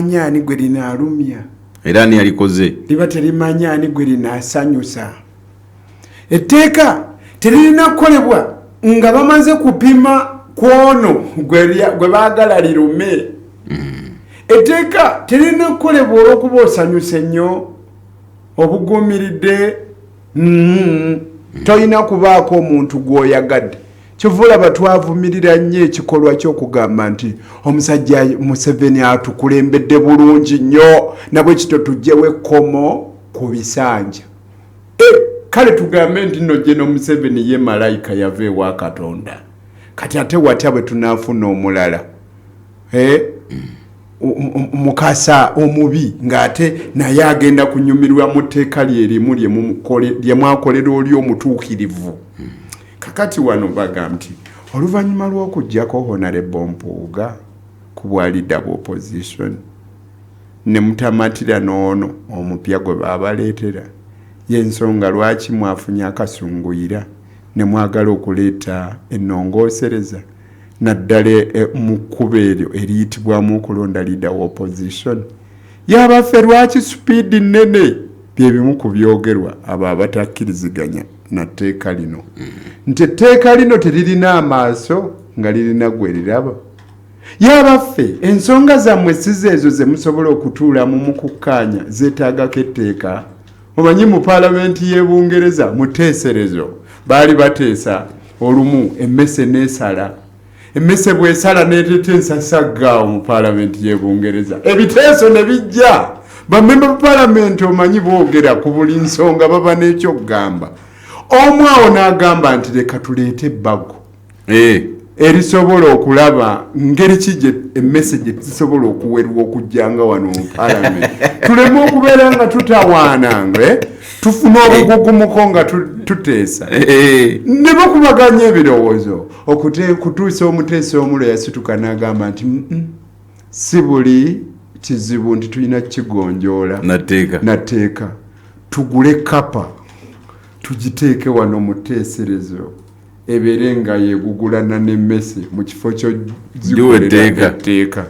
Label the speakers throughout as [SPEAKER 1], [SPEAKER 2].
[SPEAKER 1] terimanya ani gwe linaalumya
[SPEAKER 2] era ani yalikoze
[SPEAKER 1] liba terimanya ani gwe linaasanyusa. Etteeka teririna kukolebwa nga bamaze kupima kwono gwe baagala lirume. Etteeka teririna kukolebwa olw'okuba osanyusa ennyo obuguumiridde tolina kubaako omuntu gw'oyagadde. Kivula batwavumirira nnyo ekikolwa ky'okugamba nti omusajja Museveni atukulembedde bulungi nnyo nabwe kito tujjewo ekkomo ku bisanja. Kale tugambe nti nno General Museveni ye malayika yava ewa Katonda. Kati ate watya bwe tunaafuna omulala mukasa omubi ng'ate naye agenda kunyumirwa mu tteeka lyerimu lye mwakolera oli omutuukirivu. Kakati wano baga nti oluvannyuma lw'okuggyako Honorable Mpuuga ku bwalidda bwa opposition ne mutamatira n'ono omupya gwe baabaleetera y'ensonga lwaki mwafunye akasunguyira ne mwagala okuleeta ennongoosereza naddala mu kkubo eryo eriyitibwamu okulonda leader wa opposition. Yabaffe lwaki supiidi nnene byebimu ku byogerwa abo abatakkiriziganya na tteeka lino nti etteeka lino teririna amaaso nga lirina gwe liraba. Yabaffe ensonga zammwe sizo ezo ze musobola okutuulamu mu kukkaanya zeetaagako etteeka. Omanyi mu paalamenti y'e Bungereza muteeserezo baali bateesa olumu emmese n'esala. Emmese bw'esala n'eteeta ensasaggaawo mu paalamenti y'e Bungereza. Ebiteeso ne bijja. Bammemba ba paalamenti omanyi boogera ku buli nsonga baba n'ekyokugamba. Omu awo n'agamba nti leka tuleete ebbago erisobola okulaba ngeri ki gye emmese gye zisobola okuwerwa okujjanga wano mu paalamenti. Tuleme okubeera nga tutawaananga tufune obugugumuko nga tuteesa. Ne bakubaganya ebirowoozo okutuusa omuteesa omulo yasituka n'agamba nti si buli kizibu nti tulina kigonjoola natteeka tugule kapa tugiteeke wano mu tteeserezo ebeere nga yeegugulana n'emmese mu kifo kyo zikolera etteeka.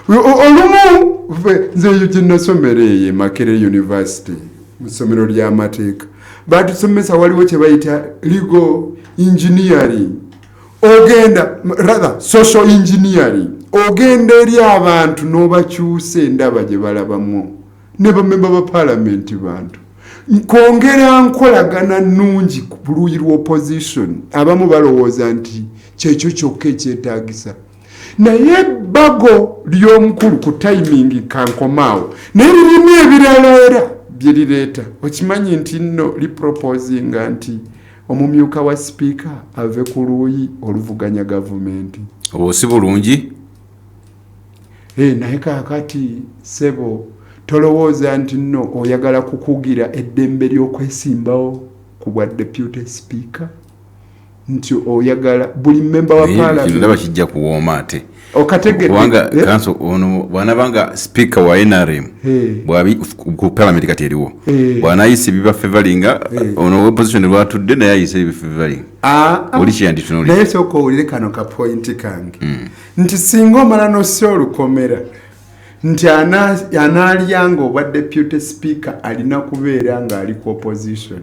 [SPEAKER 1] Olumu nze eyo gye nasomera eyo e Makerere University mu ssomero ly'amateeka baatusomesa waliwo kye bayita legal engineering social engineering ogenda eri abantu n'obakyusa endaba gye balabamu ne bamemba ba paalamenti bantu kwongera nkolagana nnungi ku buluyi lwa opposition. Abamu balowooza nti kyekyo kyokka ekyetaagisa naye ebbago ly'omukulu ku timing kankomaawo naye lirimu ebirala era bye lireeta. Okimanyi nti nno liproposinga nti omumyuka wa sipiika ave ku luuyi oluvuganya gavumenti.
[SPEAKER 2] Obwo si bulungi?
[SPEAKER 1] Naye kaakati sebo tolowooza nti nno oyagala kukugira eddembe ly'okwesimbawo ku bwa deputy speaker nti oyagala buli member wa parliament
[SPEAKER 2] ndaba kijja kuwooma ate
[SPEAKER 1] okategedde
[SPEAKER 2] kubanga kanso ono bwanabanga speaker wa NRM bwabi ku parliament kati eriwo bwanayise biba favoringa ono opposition lwatudde naye ayise biba favoring oli kyandi tunoli
[SPEAKER 1] naye soko olire kano ka point kange nti singa omala n'ossa olukomera nti analyanga obwa deputy speaker alina kubeera nga ali ku opposition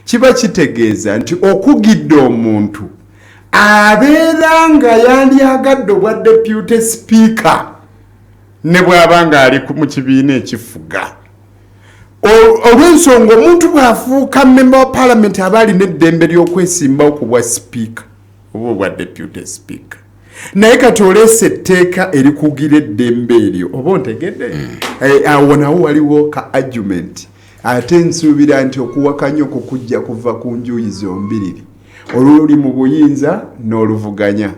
[SPEAKER 1] kiba kitegeeza nti okugidde omuntu abeera nga yandyagadde obwa deputy speaker ne bw'aba nga ali mu kibiina ekifuga. Olw'ensonga omuntu bw'afuuka member wa parliament aba alina eddembe ly'okwesimbawo ku bwa speaker oba obwa deputy speaker. Naye kati oleese etteeka erikugira eddembe eryo oba ontegedde awo nawo waliwo ka argument ate nsuubira nti okuwakanya okwo kujja kuva ku njuyi zombiriri oluli mu buyinza n'oluvuganya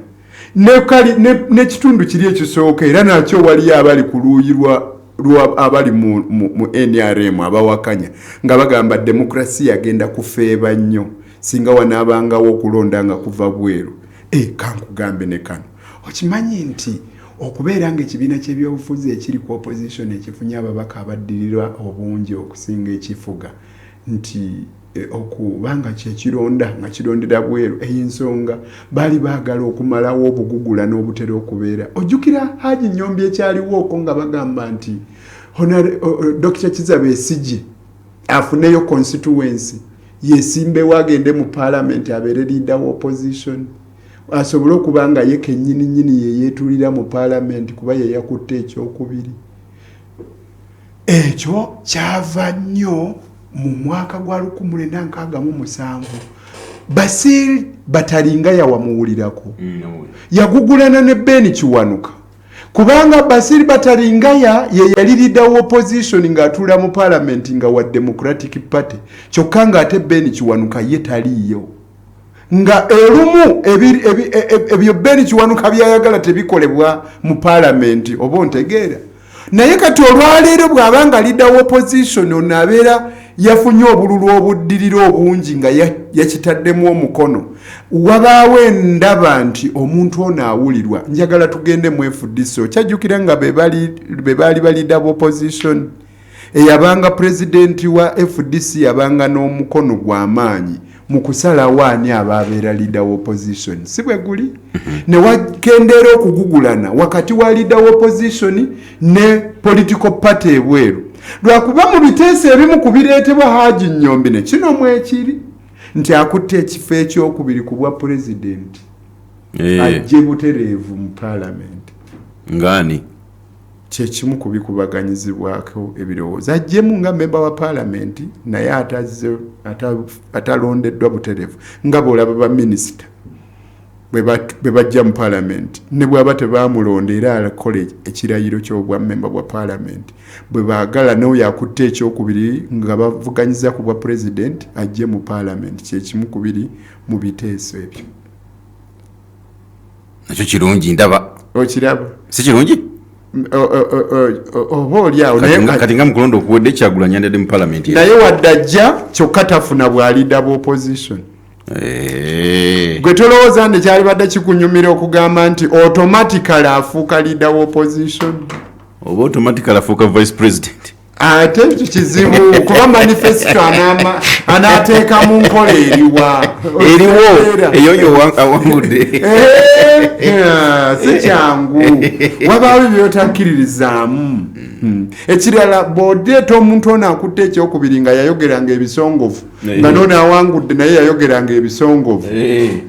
[SPEAKER 1] n'ekitundu kiri ekisooka era nakyo waliyo abali ku luuyi abali mu NRM abawakanya nga bagamba demokrasiya agenda kufeeba nnyo singa wanaabangawo okulonda nga kuva bweru. Kankugambe ne kano okimanyi nti okubeera nga ekibiina ky'ebyobufuzi ekiri ku opposition ekifunye ababaka abaddirirwa obungi okusinga ekifuga nti okubanga kyekironda nga kirondera bweru ey'ensonga baali baagala okumalawo obugugula n'obutera okubeera. Ojjukira Haji Nnyombi ekyaliwo okwo nga bagamba nti Dr. Kizza Besigye afuneyo constituency yesimbewo agende mu parliament abeere leader wa opposition asobole okuba nga ye kennyini yeyeetulira mu parliament kuba ye yakutte ekyokubiri. Ekyo kyava nnyo mu mwaka gwa 1967 Basir Bataringa yawamuwulirako yagugulana ne Ben Kiwanuka kubanga Basir Bataringa ye yali leader wa opposition ng'atuula mu parliament nga wa Democratic Party kyokka ng'ate Ben Kiwanuka ye taliyo nga erumu ebyo Ben Kiwanuka byayagala tebikolebwa mu parliament oba ontegeera. Naye kati olwaleero bw'abanga leader wa opposition ono abeera yafunye obululu obuddirira obungi nga yakitaddemu omukono wabaawo endaba nti omuntu ono awulirwa. Njagala tugende mu FDC kyajjukira nga be baali ba leader wa opposition eyabanga president wa FDC yabanga n'omukono gw'amaanyi mu kusalawo ani ababeera leader wa opposition si bwe guli ne wakendeera okugugulana wakati wa leader wa opposition ne political party ebweru lwakuba mu biteeso ebimu ku bireetebwa Haji Nnyombi ne kino mwekiri nti akutte ekifo ekyokubiri ku bwa president ajje butereevu mu parliament
[SPEAKER 2] ngani
[SPEAKER 1] kyekimu ku bikubaganyizibwako ebirowoozo ajjemu nga member wa parliament naye atalondeddwa butereevu nga bw'olaba baminisita bwe bajja mu parliament ne bw'aba tebaamulonda era alakola ekirayiro ky'obwa member bwa parliament bwe baagala n'oyo akutte ekyokubiri nga bavuganyiza ku bwa president ajje mu parliament kyekimu ku biri mu biteeso ebyo.
[SPEAKER 2] Nakyo kirungi ndaba.
[SPEAKER 1] Okiraba?
[SPEAKER 2] Si kirungi?
[SPEAKER 1] Oba oliawo
[SPEAKER 2] kati nga mukulonda okuwedde Kyagulanyi yandadde mu parliament
[SPEAKER 1] naye wadde ajja kyokka tafuna bwa leader bwa opposition. Gwe tolowooza nti kyali badde kikunyumira okugamba nti automatically afuuka leader wa opposition
[SPEAKER 2] oba automatically afuuka vice president
[SPEAKER 1] ate ekyo kizibu kuba manifesto anaateeka mu nkola eriwo eyoyo awangudde si kyangu wabaawo byotakkiririzaamu. Ekirala bw'odeeta omuntu ono akutte ekyokubiri nga yayogeranga ebisongovu nga nono awangudde naye yayogeranga ebisongovu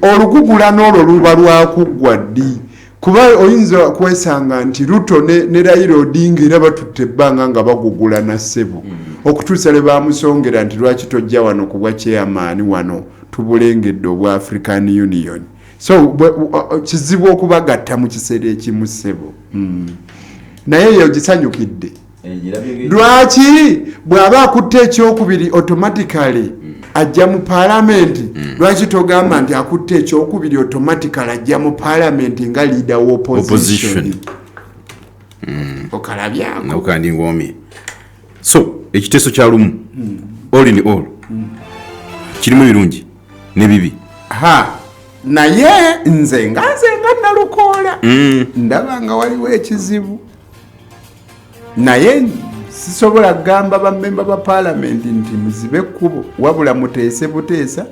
[SPEAKER 1] olugugula n'olwo luba lwakuggwa ddi kuba oyinza kwesanga nti Ruto ne Raila Odinga era batutte ebbanga nga bagugulana ssebo okutuusa lwe bamusongera nti lwaki tojja wano ku bwa chairman wano tubulengedde obwa African Union. So kizibu okubagatta mu kiseera ekimu ssebo naye yo gisanyukidde lwaki bw'aba akutte ekyokubiri automatically ajja mu parliament lwaki togamba nti akutte ekyokubiri automatically ajja mu parliament nga leader wa opposition okalabyako
[SPEAKER 2] nakandi ngomye. So ekiteeso kya lumu all in all kirimu birungi ne bibi
[SPEAKER 1] naye nze nga nalukoola ndaba nga waliwo ekizibu naye sisobola kugamba bammemba ba parliament nti muzibe ekkubo wabula muteese buteesa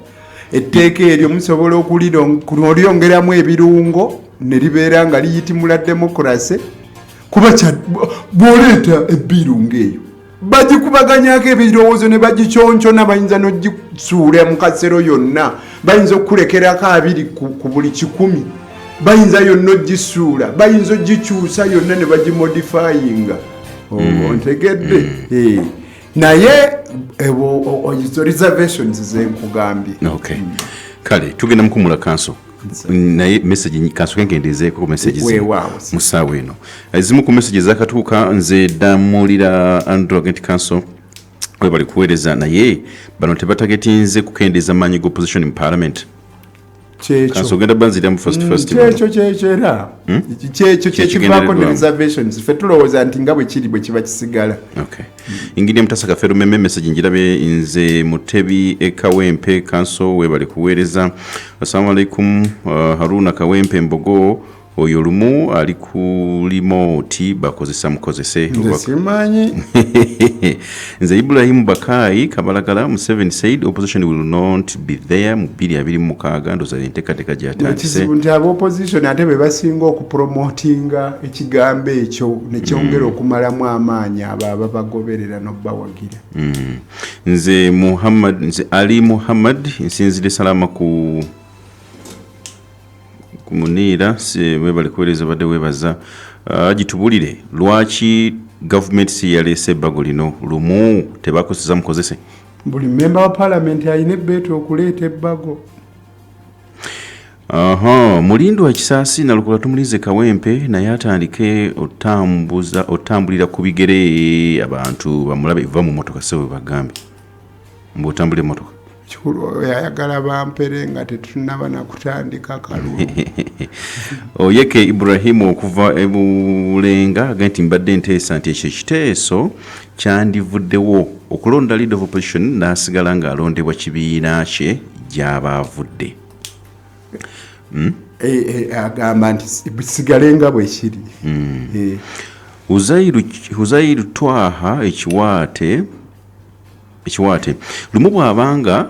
[SPEAKER 1] etteeka eryo musobola okulyongeramu ebirungo ne libeera nga liyitimula demokrasi kuba bw'oleeta ebirungo eyo bagikubaganyako ebirowoozo ne bagikyonkyona bayinza n'ogisuula mu kasero yonna bayinza okulekerako 2 ku buli 100 bayinza yonna ogisuula bayinza ogikyusa yonna ne bagimodifyinga ontegedde naye reservations zenkugambye.
[SPEAKER 2] Kale tugenda mukumula kanso naye message kanso kengendezeeko ku messages musaawa eno ezimu ku messages zakatuuka nze damulira Android Council we bali kuweereza naye bano tebatagetinze kukendeeza maanyi go opposition in parliament kanso genda banzira mu first
[SPEAKER 1] kyekyo kyekivaako ne reservations ffe tulowooza nti nga bwe kiri bwe kiba kisigala.
[SPEAKER 2] ingidya mutasa kafeero meme message njirabe nze Mutebi Kawempe kanso we bali kuweereza assalamu alaikum Haruna Kawempe Mbogo oyo lumu ali ku remote bakozesa mukozese
[SPEAKER 1] simanyi
[SPEAKER 2] nze Ibrahim Bakai Kabalagala Museveni said opposition will not be there mu 2026 ndoza enteekateeka gyatandise
[SPEAKER 1] nti opposition ate be basinga okupromotinga ekigambo ekyo nekyongera okumalamu amaanyi abo bagoberera n'obawagira
[SPEAKER 2] nze Ali Muhammad nsinzire salama ku Munira webali kuweereza badde webaza agitubulire lwaki government si yalese ebbago lino lumu tebakozesa mukozese
[SPEAKER 1] buli member wa parliament alina ebbeeto okuleeta ebbago
[SPEAKER 2] Mulindo wa Kisaasi nalukula tumulize Kawempe naye atandike otambulira ku bigere abantu bamulabe va mu motoka sewe bagambe mbu otambulire motoka
[SPEAKER 1] kikulu yayagala bampere nga tetunaba nakutandika kalulu
[SPEAKER 2] oyeke Ibrahim okuva ebulenga agenti mbadde nteesa nti ekyo ekiteeso kyandivuddewo okulonda leader of opposition n'asigala ng'alondebwa kibiina kye gy'abaavudde
[SPEAKER 1] agamba nti bisigale nga bwe kiri
[SPEAKER 2] Huzairu Twaha ekiwaate lumu bw'abanga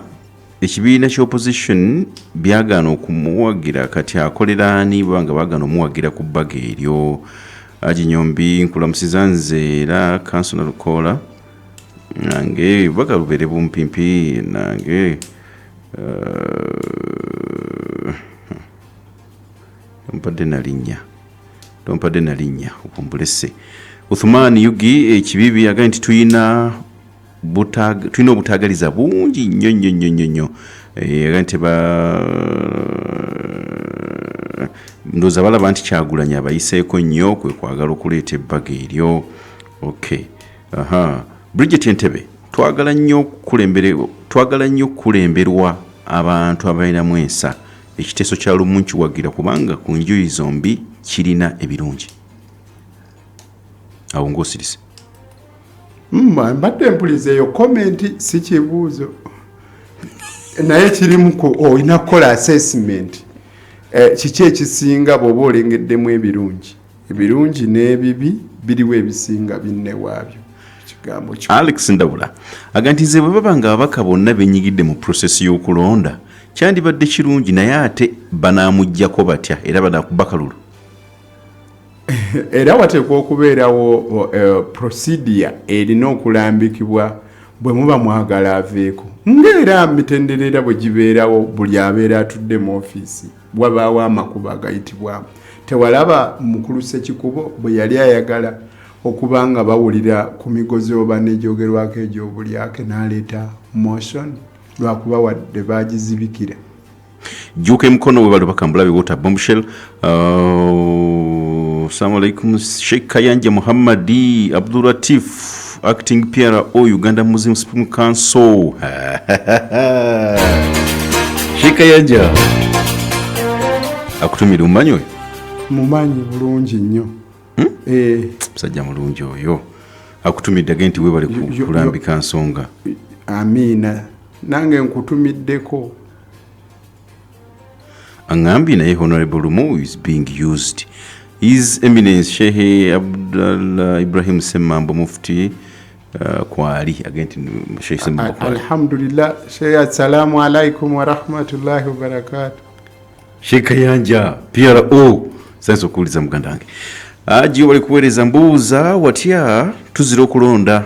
[SPEAKER 2] ekibiina ky'opposition byagaana okumuwagira kati akolera ani banga bagana omuwagira ku bbaga eryo aginyombi nkulamusiza nze era kansona Lukola nange baga lubere bumpimpi nange tompadde na linnya okumbulese Uthman Yugi ekibibi agaye nti tulina obutaagaliza bungi nnyo agaye nti ndowooza balaba nti Kyagulanyi abayiseeko nnyo kwe kwagala okuleeta ebbaga eryo Bridget Entebbe twagala nnyo okukulemberwa abantu abalinamu ensa ekiteeso kya lumu nkiwagira kubanga ku njuyi zombi kirina ebirungi awo ng'osirise
[SPEAKER 1] mbadde mpuliza eyo komenti si kibuuzo naye kirimu olina kukola assessment kiki ekisinga bw'oba olengeddemu ebirungi n'ebibi biriwo ebisinga binne waabyo ekigambo
[SPEAKER 2] Alex Ndabula aga nti nze bwe baba nga ababaka bonna bennyigidde mu prosesi y'okulonda kyandibadde kirungi naye ate banaamugyako batya era banaakuba kalulu
[SPEAKER 1] era wateekwa okubeerawo procedure erina okulambikibwa bwe muba mwagala aveeko ng'era mitendera bwe gibeerawo buli abeera atudde mu ofiisi wabaawo amakubo agayitibwamu tewalaba mukulu Ssekikubo bwe yali ayagala okuba nga bawulira ku migozi oba n'egyogerwako egyobulyake n'aleeta motion lwakuba wadde bagizibikira
[SPEAKER 2] Juke Mkono we bali bakambulabe water bombshell Assalamu alaikum Sheikh Kayanja Muhammadi Abdul Latif acting PRO Uganda Muslim Supreme Council Sheikh Kayanja akutumira umanyo
[SPEAKER 1] mumanyi bulungi nnyo
[SPEAKER 2] musajja mulungi oyo akutumidde agenti we bali kulambika nsonga
[SPEAKER 1] amina nange nkutumiddeko
[SPEAKER 2] Angambi naye Honorable Lumu is being used. His Eminence Sheikh Abdullah Ibrahim Semambo Mufti kwali agenti Sheikh Semambo kwali.
[SPEAKER 1] Alhamdulillah Sheikh assalamu alaikum wa rahmatullahi wa barakatuh.
[SPEAKER 2] Sheikh Kayanja PRO senso kuliza mugandange. Aji wali kuweereza mbuuza watya tuzira okulonda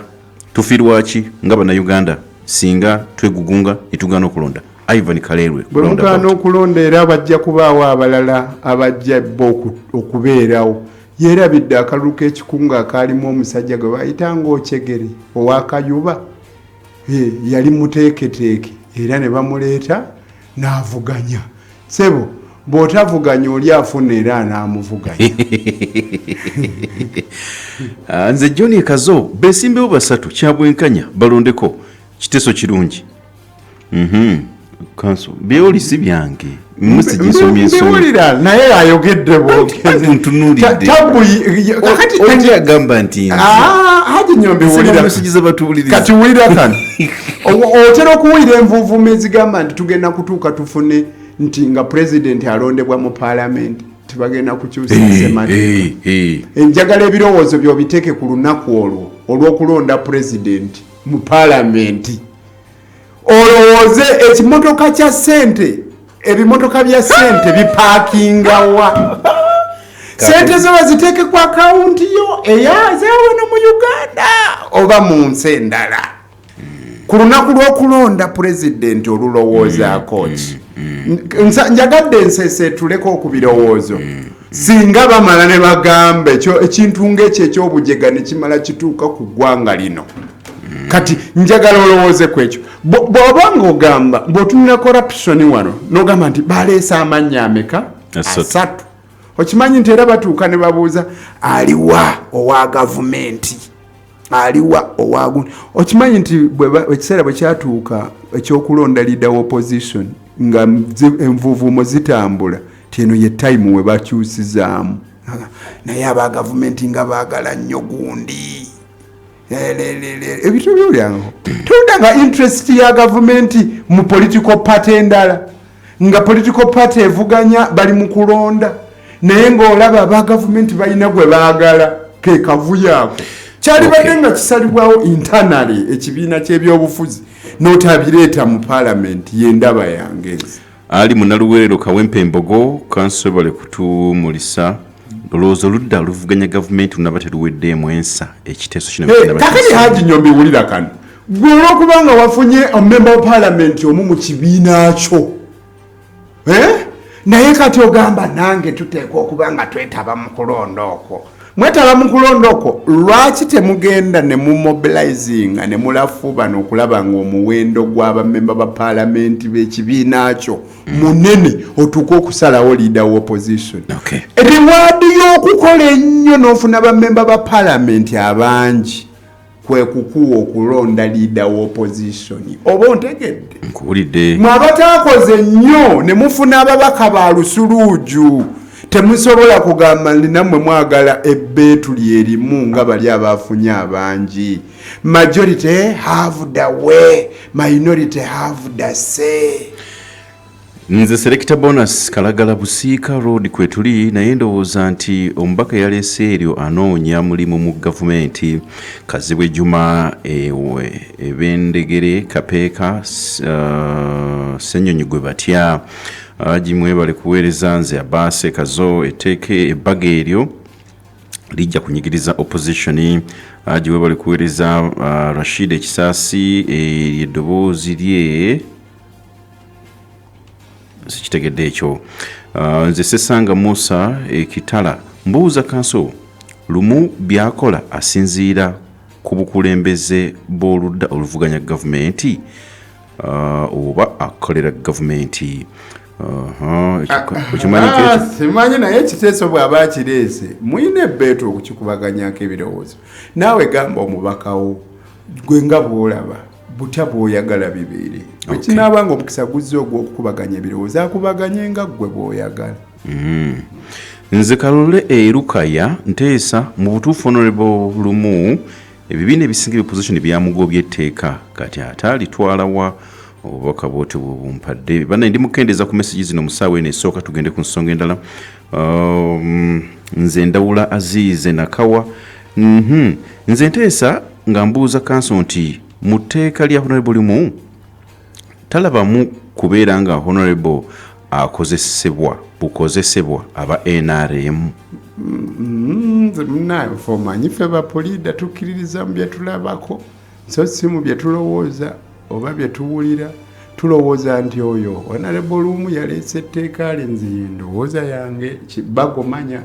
[SPEAKER 2] tufirwachi ngaba na Uganda singa twegugunga itugana okulonda. Ivan Kalerwe
[SPEAKER 1] kulonda okulonda era bajja kubaawo abalala abajja okubeerawo yeerabidde akalulu k'ekikunga akaalimu omusajja gwe bayitanga Okyegere owakayuba yali muteeketeeke era ne bamuleeta n'avuganya sebo bw'otavuganya oli afuna era anaamuvuganya
[SPEAKER 2] nze John Kazo beesimbewo basatu kyabwenkanya balondeko kiteeso kirungi Kanso byoli si byange musi gisomye
[SPEAKER 1] nsomera naye ayogedde bwogeze
[SPEAKER 2] ntunulidde kakati onje agamba nti
[SPEAKER 1] haji nyombe wulira
[SPEAKER 2] musigiza batubuliriza
[SPEAKER 1] kati wulira kan otero okuwulira envuvume zigamba nti tugenda kutuuka tufune nti nga president alondebwa mu parliament tebagenda kukyusa ssemateeka enjagala ebirowoozo by'obiteeke ku lunaku olwo olw'okulonda pulezidenti mu paalamenti olowooze ekimotoka kya ssente ebimotoka bya ssente bipaakingawa sente zo baziteeke ku akawunti yo eyazewano mu Uganda oba mu nsi endala ku lunaku lw'okulonda pulezidenti olulowoozaako ki njagadde nsesetuleko ku birowoozo singa bamala ne bagamba ekintu ng'ekyo ekyobujega ne kimala kituuka ku ggwanga lino kati njagala olowooze ku ekyo bw'oba ng'ogamba bw'otunula corruption wano n'ogamba nti baleese amannya ameka 3 okimanyi nti era batuuka ne babuuza aliwa owa gavumenti aliwa owagundi okimanyi nti ekiseera bwe kyatuuka ekyokulonda leader wa opposition nga envuuvuumo zitambula tieno ye time we bakyusizaamu naye aba gavumenti nga baagala nnyo gundi ebintu byolyango toludanga interest ya gavumenti mu political party endala nga political party evuganya bali mu kulonda naye ng'olaba aba gavumenti balina gwe baagala ke kavuyaako kyali badde nga kisalibwawo internally ekibiina ky'ebyobufuzi n'otabireeta mu paalamenti y'endaba yange ezi
[SPEAKER 2] ali munaluweerero Kawempe Mbogo kanso bale kutumulisa olowooza oludda oluvuganya gavumenti lunaba teruweddeemu ensa ekiteeso kino
[SPEAKER 1] kakati haji nyombi wulira kano gwe olw'okubanga wafunye omumemba wa paalamenti omu mu kibiina kyo naye kati ogamba nange tuteekwa okuba nga twetaba mu kulonda okwo mwetaba mu kulonda okwo lwaki temugenda ne mumobilizinga ne mulafuba n'okulaba ng'omuwendo gw'abamemba ba paalamenti b'ekibiina kyo munene otuuka okusalawo leader wa opposition riwaadi y'okukola ennyo n'ofuna bamemba ba paalamenti abangi kwe kukuwa okulonda leader wa opposition oba ontegedde
[SPEAKER 2] nkuwulidde
[SPEAKER 1] mwe abataakoze nnyo ne mufuna ababaka ba lusuluuju temusobola kugamba nammwe mwagala ebbeetu lyerimu nga bali abafunye abangi majority have the way minority have the say
[SPEAKER 2] nze selector bonus Kalagala Busiika Road kwetuli naye ndowooza nti omubaka yaleese eryo anoonya mulimu mu gavumenti Kazibwe Juma ebendegere Kapeeka Ssenyonyi gwe batya Jimwe bali kuweereza nze Abase Kazo eteeke ebbaga eryo lijja kunyigiriza opposition Jiwe bali kuweereza Rashid Ekisaasi eddoboozi lye sikitegedde ekyo nze Sesanga Musa Kitala mbuuza kanso lumu byakola asinziira ku bukulembeze b'oludda oluvuganya gavumenti oba akolera gavumenti
[SPEAKER 1] simanyi naye ekiteeso bw'aba akireese muyina ebbeetu okukikubaganyako ebirowoozo naawe gamba omubakawo gwe nga bw'olaba butya bw'oyagala bibeere ekinaaba nga omukisa guzze ogw'okukubaganya ebirowoozo akubaganye nga ggwe bw'oyagala
[SPEAKER 2] nze Kalole Erukaya Nteesa mu butuufu honorable lumu ebibiina ebisinga opposition byamugobya etteeka kati ate alitwalawa obubaka bwoti bumpadde bana ndi mukendeeza ku message zino musaawe eno esooka tugende ku nsonga endala nze Ndawula Azize Nakawa nze Nteesa nga mbuuza kanso nti mu tteeka lya honorable lumu talabamu kubeera nga honorable bukozesebwa aba NRM
[SPEAKER 1] naye fomanyi ffe bapoliida tukkiririza mu bye tulabako so si mu bye tulowooza oba bye tuwulira tulowooza nti oyo honorable lumu yaleese etteeka nze ndowooza yange bagomanya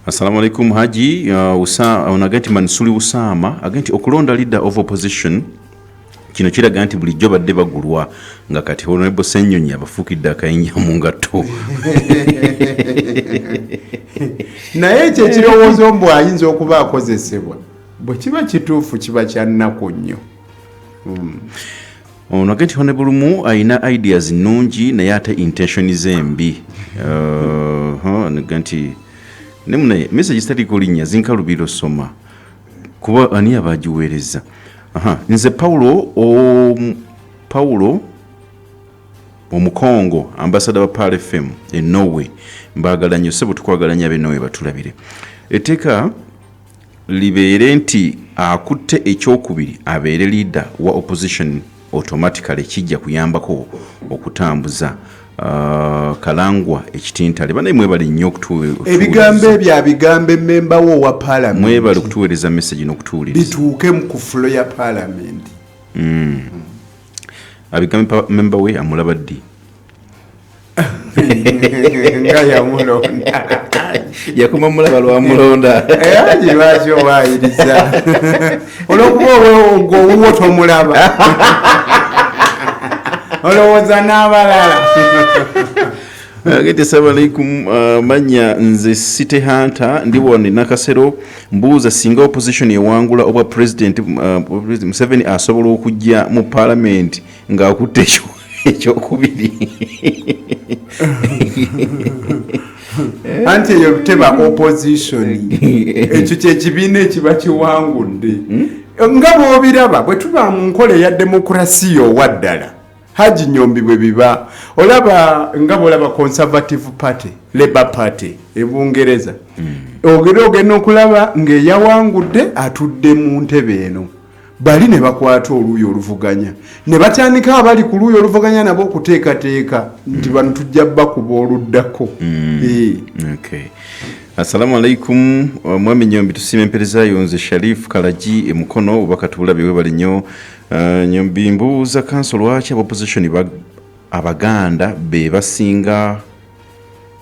[SPEAKER 2] Assalamu alaikum Haji onagenti Mansuri Usama agenti okulonda leader of opposition kino kiraga nti bulijjo badde bagulwa nga kati honorable Ssenyonyi abafuukidde akayinja mu ngatto
[SPEAKER 1] naye ekyo ekirowoozo mbu ayinza okuba akozesebwa bwe kiba kituufu kiba kya nnaku nnyo
[SPEAKER 2] onagenti honorable lumu ayina ideas nnungi naye ate intention zembi nagenti nemune message zitaliko linnya zinkalubiro soma kuba ani abagiweereza nze Paulo omukongo ambassador wa Pal FM e Norway mbagala nnyo sebo tukwagala nnyo abe Norway batulabire etteeka libeere nti akutte ekyokubiri abeere leader wa opposition automatically kijja kuyambako okutambuza Kalangwa ekitintale banaye mwebale nnyo okutuweereza
[SPEAKER 1] ebigambo ebyo abigambe memba wo wa parliament
[SPEAKER 2] mwebale okutuweereza message n'okutuwuliriza
[SPEAKER 1] bituuke mu kuflo ya parliament
[SPEAKER 2] abigambe memba we amulaba ddi
[SPEAKER 1] nga yamulonda
[SPEAKER 2] yakoma mulaba lwamulonda
[SPEAKER 1] lwaki owayiriza olwokuba owuwo tomulaba olowooza n'abalala
[SPEAKER 2] agete assalamu alaikum manya nze City Hunter ndi wano Nakasero mbuuza singa opposition ewangula obwa president Museveni asobola okujja mu parliament ng'akutte ekyokubiri
[SPEAKER 1] anti eyo teba opposition ekyo kyekibiina ekiba kiwangudde nga bw'obiraba bwe tuba mu nkola eya demokrasiya owaddala Haji Nyombi bwe biba olaba nga bolaba Conservative Party Labour Party ebungereza ogenda okulaba ng'eyawangudde atudde mu ntebe eno bali ne bakwata oluuyi oluvuganya ne batandika abali ku luuyi oluvuganya nabo okuteekateeka nti bano tujja bakuba oluddako.
[SPEAKER 2] Okay. Assalamu alaikum mwami Nyombi tusime empereza yonze Sharif Kalaji emukono obaka tubulabe bali nnyo Nyombi mbuuza council lwaki opposition abaganda be basinga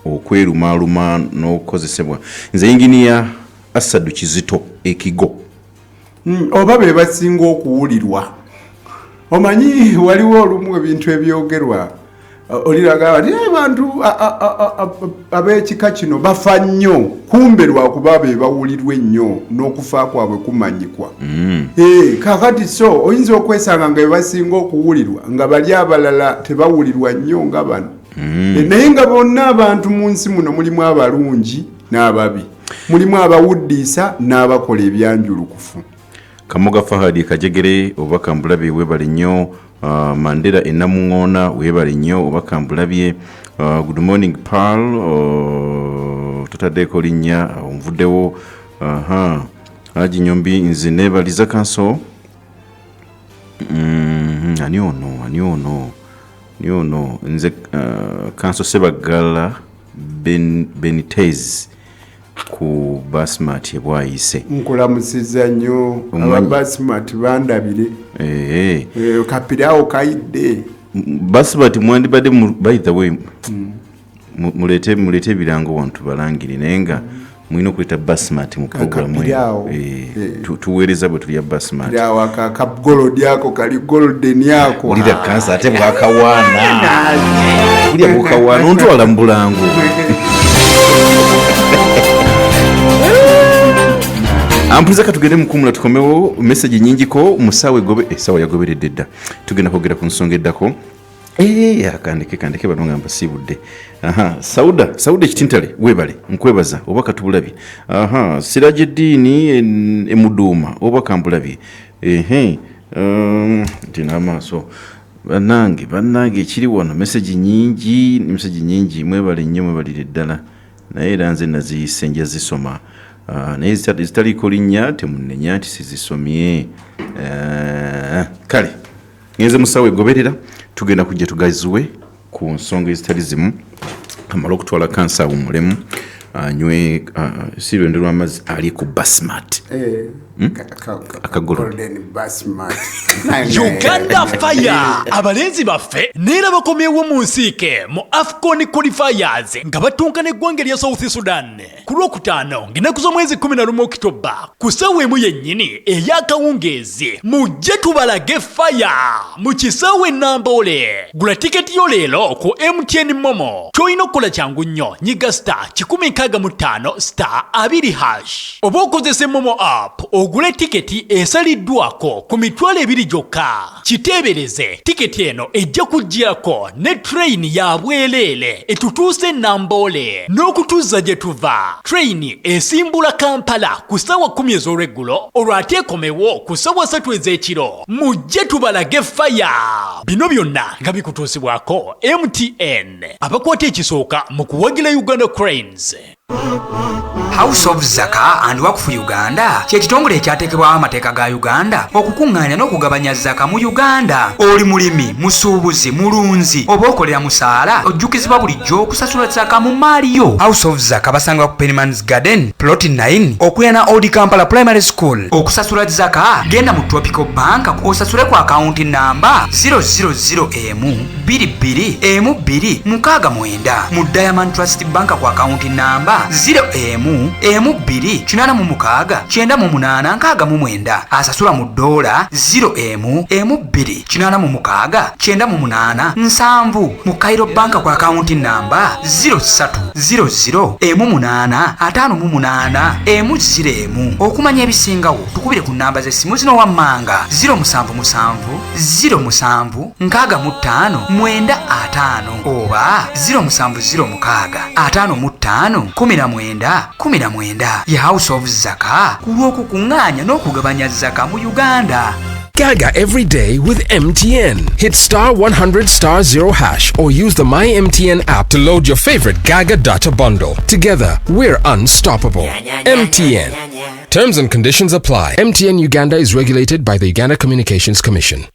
[SPEAKER 2] okwerumaaluma n'okozesebwa nze engineer Asadu Kizito ekigo
[SPEAKER 1] oba be basinga okuwulirwa omanyi waliwo olumu ebintu ebyogerwa oliraga abantu ab'ekika kino bafa nnyo kumbe lwakuba be bawulirwa ennyo n'okufa kwabwe kumanyikwa kakati so oyinza okwesanga nga bebasinga okuwulirwa nga bali abalala tebawulirwa nnyo nga bano naye nga bonna abantu mu nsi muno mulimu abalungi n'ababi mulimu abawuddiisa n'abakola ebyanjulukufu.
[SPEAKER 2] Kamoga Fahadi Kajegere obaka mbulabe webali nnyo Mandela enamungona webali nnyo obaka mbulabye good morning Pal tutadeko linnya omvuddewo Haji Nyombi nze nebaliza kanso ani ono nze kanso Sebagala Benitez ku Basmati bwayise
[SPEAKER 1] nkulamusiza nnyo aba Basmati bandabire kapirawo kaidde
[SPEAKER 2] Basmati mwandibadde by the way mulete birango wantu balangiri nenga mwino kuleta Basmati mu program tuweereza bwe tulya Basmati
[SPEAKER 1] yawa ka gold yako kali golden yako
[SPEAKER 2] ulida kansa ate bwakawana ulya bwakawana onto alambulango Ampuza katugende mukumula tukomewo message nyingi ko musawe gobe sawa yagoberedde dda tugenda kwogera ku nsonga eddako kandike banonga mbasibudde Sauda kitintale webale nkwebaza obaka tubulabye Sirajeddini emuduma obaka mbulabye tina amaso bannange ekiri wano message nyingi mwebale nnyo mwebalire ddala naye era nze naziyise nja zisoma naye zitaliko linnya temunenya nti sizisomye kale ngenze musawe goberera tugenda kujja tugaziwe ku nsonga ezitali zimu amala okutwala kansa awumulemu anywe sirwenderwa amazzi ali ku Basmati
[SPEAKER 3] Uganda Fire abalenzi baffe neera bakomyewo mu nsiike mu AFCON qualifiers nga batunkana eggwanga lya South Sudan ku Lwokutaano ng'ennaku z'omwezi 11 Okitoba ku ssaawa emu yennyini ey'akawungeezi mujje tubalage fire mu kisaawe Namboole. Gula tiketi yo leero ku MTN Momo ky'olina okukola kyangu nnyo nyiga *165*2# oba okozese Momo app ogule tiketi esaliddwako ku mitwalo 2 gyokka. Kiteebereze tiketi eno ejja kujjirako ne train ya bwereere etutuuse Namboole n'okutuuza gye tuva train esimbula Kampala ku ssaawa 10 ez'olweggulo olwate ekomewo ku ssaawa 3 ez'ekiro. Mujje tubalage fire. Bino byonna nga bikutuusibwako MTN abakwata ekisooka mu kuwagira Uganda Cranes.
[SPEAKER 4] House of Zaka and Waqf Uganda kyekitongole ekyateekebwawo amateeka ga Uganda okukuŋŋaanya n'okugabanya zaka mu Uganda. Oli mulimi, musuubuzi, mulunzi oba okolera musaala ojjukizibwa bulijjo okusasula zaka mu maali yo. House of Zaka basanga ku Pennyman's Garden Plot 9 okuliraana Old Kampala Primary School. Okusasula zaka genda mu Tropical Bank osasule ku akaawunti namba 000M22M269 mu Diamond Trust Bank ku akaawunti namba 0M29698 asasula mu dola 0M29698 mu Cairo Bank kwa akaunti namba 0300M858M0. Okumanya ebisingawo tukubire ku namba z'essimu zino wammanga 077 07 65 oba 0706 55 19. Ya House of Zaka kulw'okukuŋŋaanya n'okugabanya zaka mu Uganda.
[SPEAKER 5] Gaga every day with MTN. Hit star 100 star 0 hash or use the My MTN app to load your favorite Gaga data bundle. Together, we're unstoppable. MTN. Terms and conditions apply. MTN Uganda is regulated by the Uganda Communications Commission.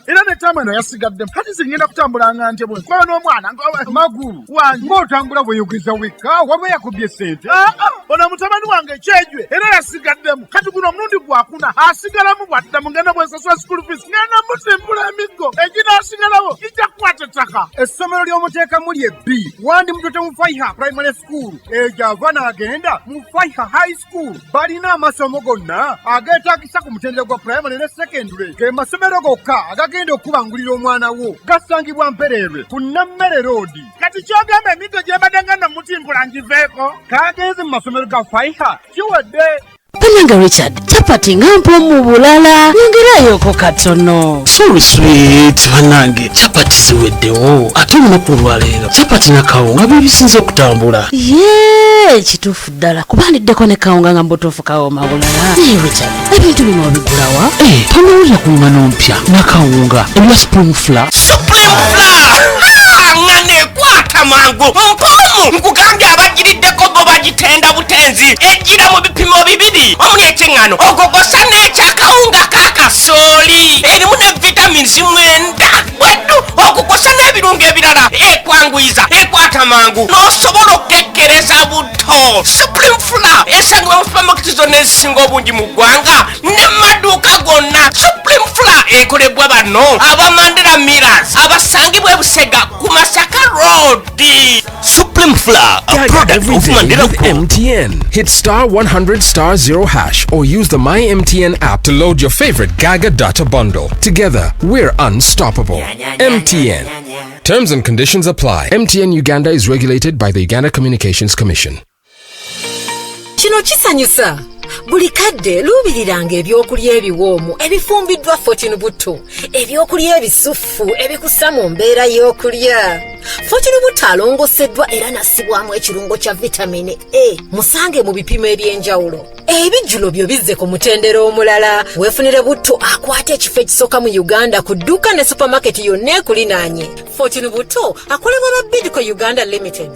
[SPEAKER 6] Era netamano yasigadde kati zingenda kutambulanga nte bwe kwa n'omwana magulu wange ng'otambula bweyogeza wekka waba yakubye sente ona mutabani wange kyejwe era yasigaddemu kati guno omulundi gwakuna asigalamu bwadda mugenda bwensasula school fees ngenda musimbula emiggo eginaasigalawo gijja kukwata ettaka. Essomero ly'omuteeka muli ebbi wandi mutote mu Faiha Primary School ejo ava n'agenda mu Faiha High School balina amasomo gonna ageetaagisa ku mutendera gwa primary ne secondary ge masomero gokka agagenda okubangulira omwana wo gasangibwa Mpererwe ku Nammere Road. Kati kyogamba emiggo gyebadde nga namutimbula ngiveeko kagenze mu masomero ga Faiha kiwadde.
[SPEAKER 7] Pananga Richard, chapati ngampo mu bulala nyongerayo katono.
[SPEAKER 8] Sorry sweet banange, chapati siweddewo ate olunaku olwaleero chapati na kawunga bibisinze okutambula.
[SPEAKER 7] Yee, kituufu ddala kubandiddeko ne kawunga nga mbutuufu kawoma bulala. Richard, ebintu bino obigulawa?
[SPEAKER 8] Tonowulira ku ngano mpya na kawunga ebya Supreme Flour.
[SPEAKER 9] Supreme Flour! Ngane kwata mangu mpomu nkugambye abagiriddeko bo bagitenda butenzi ejjira mu bipimo bibiri omuli ekiŋŋano ogogosa n'ekyakawunga kakasooli erimu ne vitamins 9 bweddu okugosa n'ebirungo ebirala ekwanguyiza ekwata mangu n'osobola okukekkereza buto. Supreme Flour esangibwa mu supamaketi zonna ezisinga obungi mu ggwanga ne maduuka gonna. Supreme Flour ekolebwa bano aba Mandela Millers abasangibwa Busega ku Masaka Road. Supreme Flour, a product of Mandela
[SPEAKER 5] with MTN. Hit star 100 star 0 hash or use the My MTN app to load your favorite Gaga data bundle. Together, we're unstoppable. MTN. Terms and conditions apply. MTN Uganda is regulated by the Uganda Communications Commission.
[SPEAKER 7] Kino kisanyusa. Buli kadde luubiriranga ebyokulya ebiwoomu ebifumbiddwa Fortune Butto, ebyokulya ebisufu ebikussa mu mbeera y'okulya. Fortune Butto alongoseddwa era nassibwamu ekirungo kya vitamini A. Musange mu bipimo eby'enjawulo. Ebijjulo byo bizze ku mutendera omulala. Weefunire Butto akwata ekifo ekisooka mu Uganda ku dduuka ne supermarket yonna ekulinaanye. Fortune Butto akolebwa ba Bidco Uganda Limited.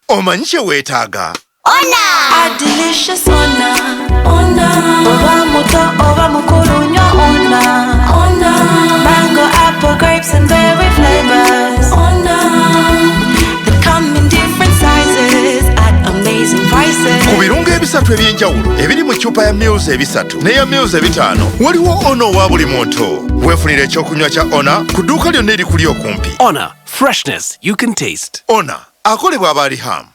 [SPEAKER 10] Omanyi kye weetaaga?
[SPEAKER 11] Ona! A delicious ona, ona. Oba muto, oba mukuru nyo ona, ona. Mango, apple, grapes and berry flavors, ona. They come in different sizes at amazing prices.
[SPEAKER 10] Ku birungo ebisatu eby'enjawulo ebiri mu ccupa ya Meals ebisatu n'eya Meals ebitaano waliwo Ona owa buli muntu. Weefunire ekyokunywa kya Ona ku dduuka lyonna erikuli okumpi.
[SPEAKER 12] Ona, freshness you can taste.
[SPEAKER 10] Ona akolebwa abali Ham.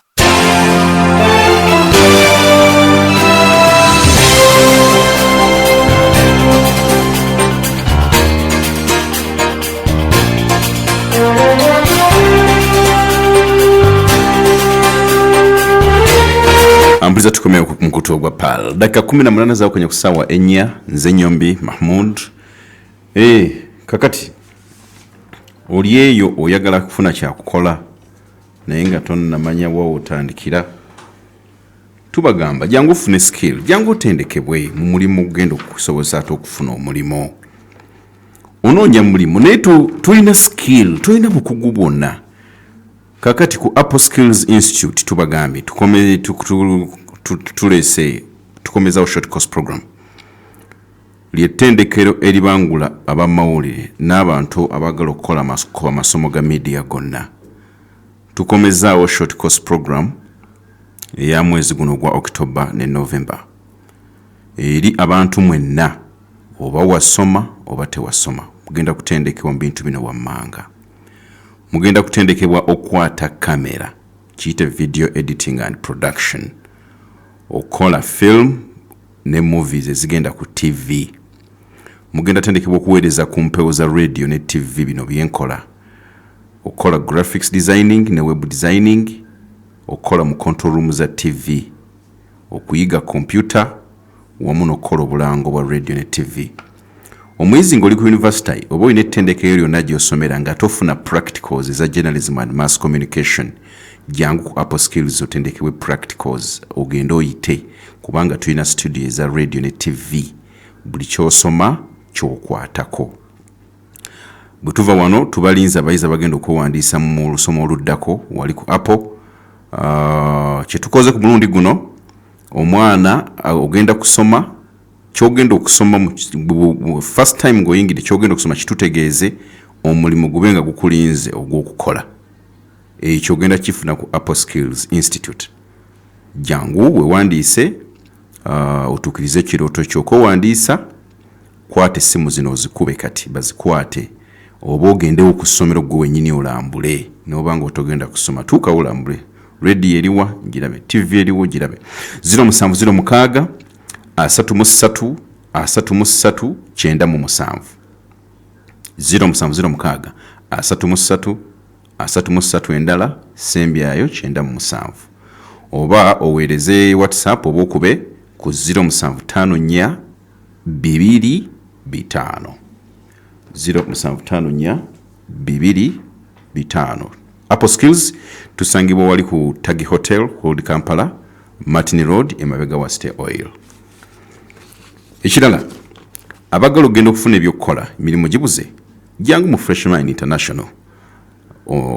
[SPEAKER 2] Ambuliza tukomea mkutu ogwa pal. Dakika 18 zao kwenye kusawa Enya, Nze Nyombi, Mahmud. Kakati. Olieyo oyagala kufuna kya kukola. naye nga tonnamanya wa otandikira tubagamba jangu ofune skill jangu otendekebwe mu mulimu ogenda okukusobozesa ate okufuna omulimo onoonya mulimu naye tulina skill tulina bukugu bwonna kakati ku Apple Skills Institute tubagambye tukomezawo short course program ly'ettendekero eribangula abamawulire n'abantu abagala okukola amasomo ga media gonna tukomezaawo short course program eya mwezi guno gwa October ne November eri abantu mwenna oba wasoma oba tewasoma mugenda kutendekebwa mu bintu bino wammanga mugenda kutendekebwa okwata kamera kiyite video editing and production okola film ne movies ezigenda ku TV mugenda tendekebwa okuweereza ku mpewo za radio ne TV bino byenkola okola graphics designing ne web designing okola mu control room za TV okuyiga computer wamu n'okukola obulango bwa radio ne TV omuyizi ng'oli ku university oba olina ettendekero lyonna gy'osomera nga tofuna practicals eza journalism and mass communication jangu ku Apple Skills otendekebwe practicals ogenda oyite kubanga tulina studio eza radio ne TV buli kyosoma kyokwatako bwe tuva wano tubalinza abayizi abagenda okuwandiisa mu lusoma oluddako wali ku Apple kyetukoze ku mulundi guno omwana ogenda kusoma kyogenda okusoma first time ng'oyingidde kyogenda okusoma kitutegeeze omulimu gubenga gukulinze ogw'okukola ekyo ogenda kifuna ku Apple Skills Institute jangu wewandiise otuukirize ekirooto kyo kowandiisa kwate essimu zino ozikube kati bazikwate oba ogendewo ku ssomero gwe wennyini olambule n'obanga otogenda kusoma tuuka olambule radio eriwa ngirabe TV eriwo girabe 0706 33 33 97 0706 33 endala sembyayo 97 oba oweereze WhatsApp oba okube ku 0754 225 0754 225 Apple Skills tusangibwa wali ku Tagi Hotel Old Kampala Martin Road emabega wa State Oil ekirala abagala ogenda okufuna ebyokukola emirimu gibuze jangu mu Freshman International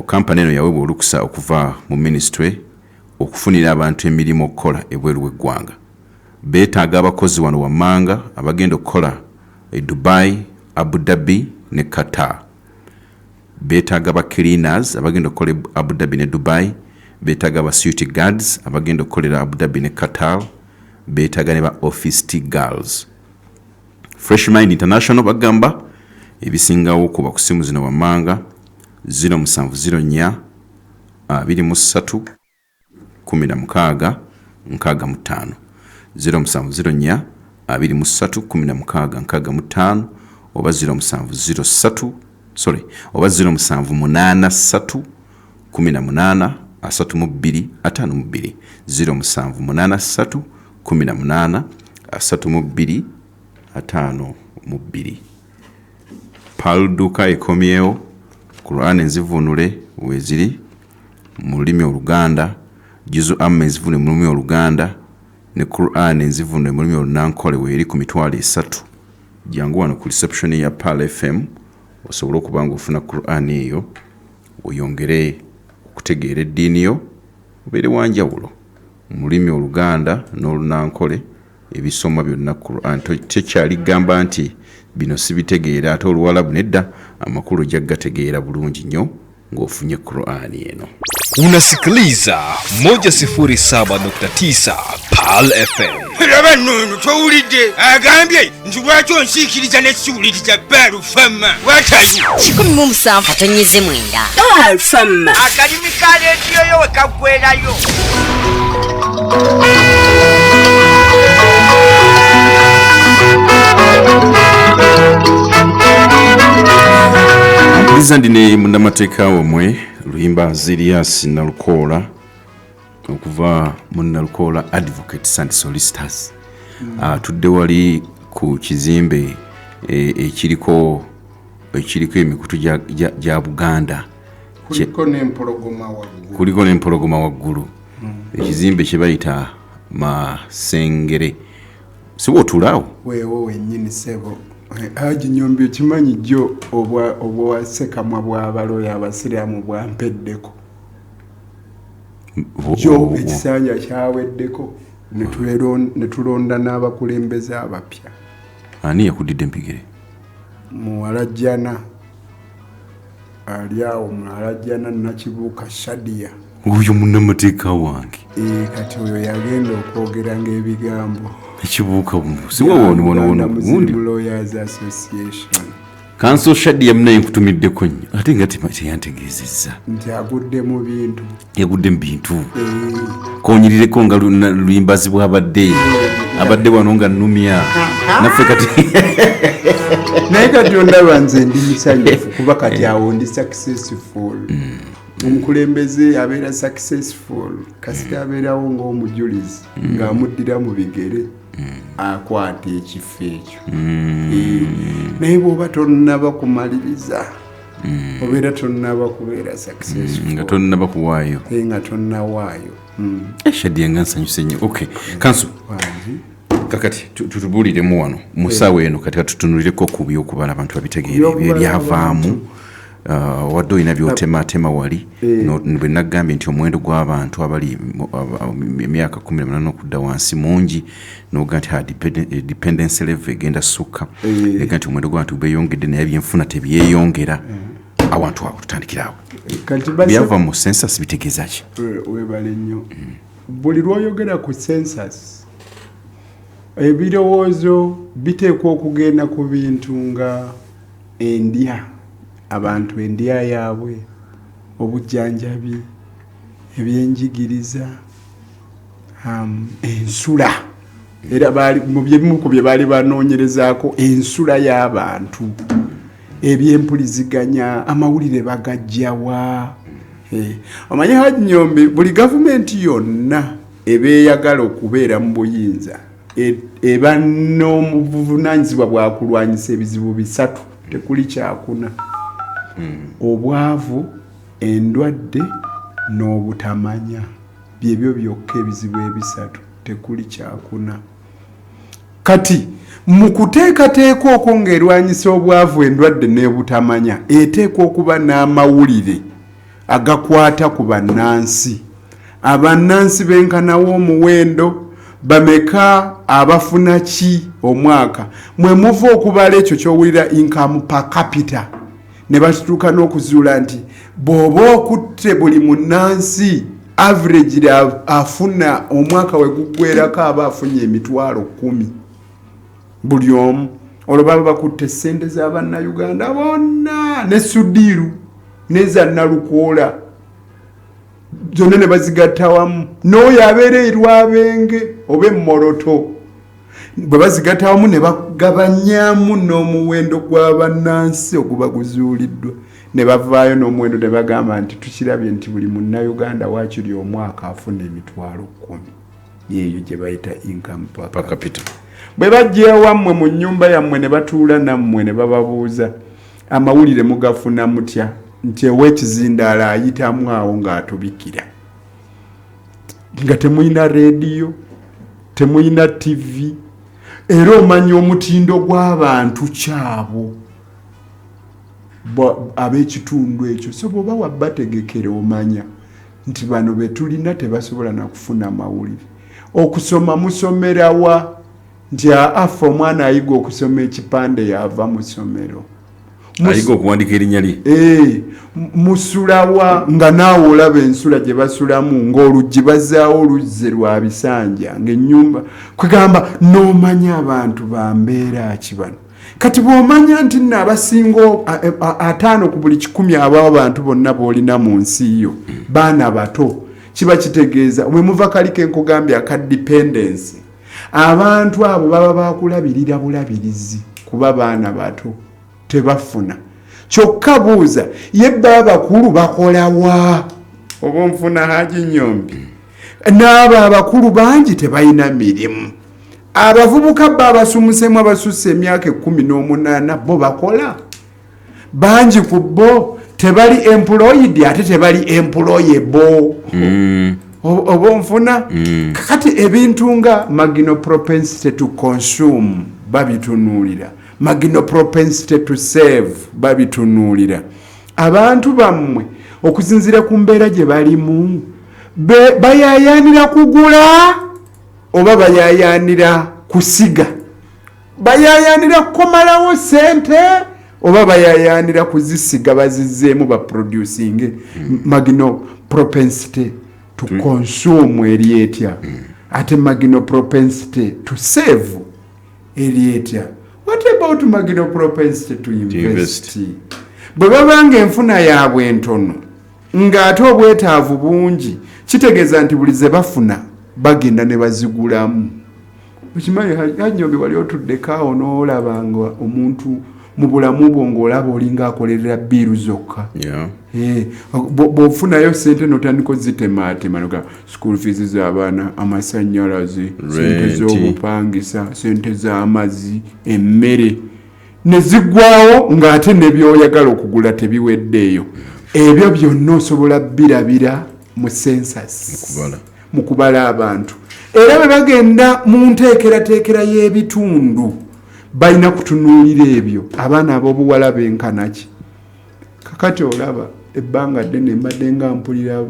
[SPEAKER 2] kampani eno yaweebwa olukusa okuva mu ministry okufunira abantu emirimu okukola ebweru w'eggwanga beetaaga abakozi wano wammanga abagenda okukola e Dubai, Abu Dhabi ne Qatar beetaaga ba cleaners abagenda okukola Abu Dhabi ne Dubai beetaaga ba security guards abagenda okukolera Abu Dhabi ne Qatar beetaaga ne ba office girls Fresh Mind International bagamba ebisingawo kuba ku simu zino wammanga 0704 23 16 65 0704 23 16 65 oba 0703 oba 0783 18 32 52 0783 18 32 52 Palduka ekomyewo Quran enzivunule weziri mu lulimi Oluganda Jizu amma enzivunule mu lulimi Oluganda ne Quran enzivunule mu lulimi Olunankole weri ku mitwalo 3 jangu wano ku reception ya Pal FM osobola okubanga ofuna Quran eyo oyongere okutegeera eddiini yo obeere wanjawulo mu lulimi Oluganda n'Olunankole ebisomwa byonna Quran tekyali gamba nti bino sibitegeera ate Oluwalabu nedda amakulu jaggategeera bulungi nnyo ng'ofunye Quran eno.
[SPEAKER 5] Unasikiliza 107.9 Pal FM.
[SPEAKER 9] Laba nno towulidde agambye nti lwaki onsiikiriza n'essiwuliriza Pal FM watayo
[SPEAKER 13] 17.9 Pal FM
[SPEAKER 9] akalimi ka leediyo yo we kaggwerayo.
[SPEAKER 2] Ndine munamateeka omwe Luyimba Zirias Nalukoola okuva mu Nalukoola Advocates and Solicitors tudde wali ku kizimbe ekiriko emikutu gya Buganda kuliko n'empologoma waggulu ekizimbe kye bayita Masengere siwo otulaawo
[SPEAKER 1] weewo wennyini ssebo Haji Nyombi okimanyi jjo obwasekamwa bw'abaloya abasiraamu bwampeddeko jjo ekisanja kyaweddeko ne tulonda n'abakulembeze abapya.
[SPEAKER 2] Ani yakudidde empigere?
[SPEAKER 1] Muwalajjana ali awo Muwalajjana Nakibuuka Shadia.
[SPEAKER 2] Oyo munnamateeka wange.
[SPEAKER 1] Kati oyo yagenda okwogeranga ebigambo.
[SPEAKER 2] Nakibuuka siwawoni wono
[SPEAKER 1] gundi Lawyers Association.
[SPEAKER 2] Kanso Shadia mnaye nkutumiddeko nnyo ate nga teyantegeezezza
[SPEAKER 1] nti agudde mu bintu.
[SPEAKER 2] Yagudde mu bintu. Konyirireko nga luyimbazi bw'abadde wano nga nnumya naffe kati
[SPEAKER 1] naye kati ondaba nze ndi musanyufu kuba kati awo ndi successful. Omukulembeze abeera successful kasita abeerawo ng'omujulizi ng'amuddira mu bigere akwata ekifo ekyo. Naye bw'oba tonnaba kumaliriza obeera tonnaba kubeera successful
[SPEAKER 2] nga tonnaba kuwaayo
[SPEAKER 1] nga tonnawaayo.
[SPEAKER 2] Shadia nga nsanyuse nnyo. Okay Kanso kakati tutubuuliremu wano musaawa eno kati katutunulireko ku by'okubala abantu babitegeere ebyavaamu wadde olina by'otematema wali bwe nagambye nti omuwendo gw'abantu abali emyaka 18 okudda wansi mungi noga nti dependence level egenda sukka ega nti omuwendo gw'abantu beeyongedde naye ebyenfuna tebyeyongera awantu awo tutandikirawo byava mu census bitegeeza ki?
[SPEAKER 1] Webale nnyo buli lw'oyogera ku census ebirowoozo biteekwa okugenda ku bintu nga endya abantu endya yaabwe obujjanjabi ebyenjigiriza ensula era mu byebimu ku bye baali banoonyerezaako ensula y'abantu ebyempuliziganya amawulire bagajjawa. Omanyi Haji Nyombi buli gavumenti yonna ebeeyagala okubeera mu buyinza eba n'obuvunaanyizibwa bwa kulwanyisa ebizibu bisatu tekuli kyakuna: obwavu, endwadde n'obutamanya. Byebyo byokka ebizibu ebisatu tekuli kyakuna. Kati mu kuteekateeka okwo ng'erwanyisa obwavu, endwadde n'obutamanya eteekwa okuba n'amawulire agakwata ku bannansi. Abannansi benkanawo omuwendo bameka abafuna ki omwaka mwe muva okubala ekyo ky'owulira income per capita ne batutuuka n'okuzuula nti bw'oba okutte buli munnansi average afuna omwaka we guggwerako aba afunye emitwalo 10 buli omu. Olwo baba bakutte ssente z'Abannayuganda bonna ne Sudiru neza Nalukoola zonna ne bazigatta wamu n'oyo abeera erwabenge oba emmoroto bwe bazigatta wamu ne bagabanyaamu n'omuwendo gw'abannansi oguba guzuuliddwa ne bavaayo n'omuwendo ne bagamba nti tukirabye nti buli munnayuganda waakiri omwaka afuna emitwalo 10. Yeeyo gye bayita income per capita. Bwe bajja wammwe mu nnyumba yammwe ne batuula nammwe ne bababuuza amawulire mugafuna mutya nti ow'ekizindaala ayitamu awo ng'atubikira nga temuyina rediyo temuyina TV era omanya omutindo gw'abantu kyabo ab'ekitundu ekyo. So bw'oba wabbategekera omanya nti bano be tulina tebasobola na kufuna mawulire. Okusoma musomerawa nti afa omwana ayiga okusoma ekipande yava mu ssomero
[SPEAKER 2] ayiga okuwandika erinnya lye.
[SPEAKER 1] Musulawa nga naawe olaba ensula gye basulamu ng'oluggi bazaawo oluzze lwa bisanja ng'ennyumba kwegamba n'omanya abantu ba mbeera ki bano. Kati bw'omanya nti nno abasinga 5 ku buli 100 ab'abo abantu bonna b'olina mu nsi yo baana bato kiba kitegeeza mwe muva kali ke nkugambye aka dependence. Abantu abo baba bakulabirira bulabirizi kuba baana bato tebafuna. Kyokka buuza ye baba bakulu bakolawa oba nfuna Haji Nyombi n'abo abakulu bangi tebalina mirimu. Abavubuka babasumusemu abasusse emyaka 18 bo bakola bangi ku bo tebali employed ate tebali employable oba nfuna kakati ebintu nga marginal propensity to consume babitunuulira, marginal propensity to save babitunuulira. Abantu bammwe okusinziira ku mbeera gye balimu bayayanira kugula oba bayayanira kusiga, bayayanira kukomalawo sente oba bayayanira kuzisiga bazizzeemu baproducing. Marginal propensity to consume eri etya, ate marginal propensity to save eri etya. What about marginal propensity to invest? Bwe babanga enfuna yaabwe entono ng'ate obwetaavu bungi, kitegeeza nti buli ze bafuna bagenda ne bazigulamu. Okimanyi Hajjombi wali otuddeko awo n'olabanga omuntu mu bulamu bwo ng'olaba olinga akolerera bbiiru zokka. Bw'ofunayo sente n'otandika ozitemaatema noga school fees z'abaana, amasannyalaze, sente z'obupangisa, sente z'amazzi, emmere ne ziggwawo ng'ate ne by'oyagala okugula tebiweddeeyo. Ebyo byonna osobola birabira mu census mu kubala abantu. Era bwe bagenda mu nteekerateekera y'ebitundu balina kutunuulira ebyo abaana ab'obuwala benkana ki. Kakati olaba ebbanga ddene mbadde nga mpulira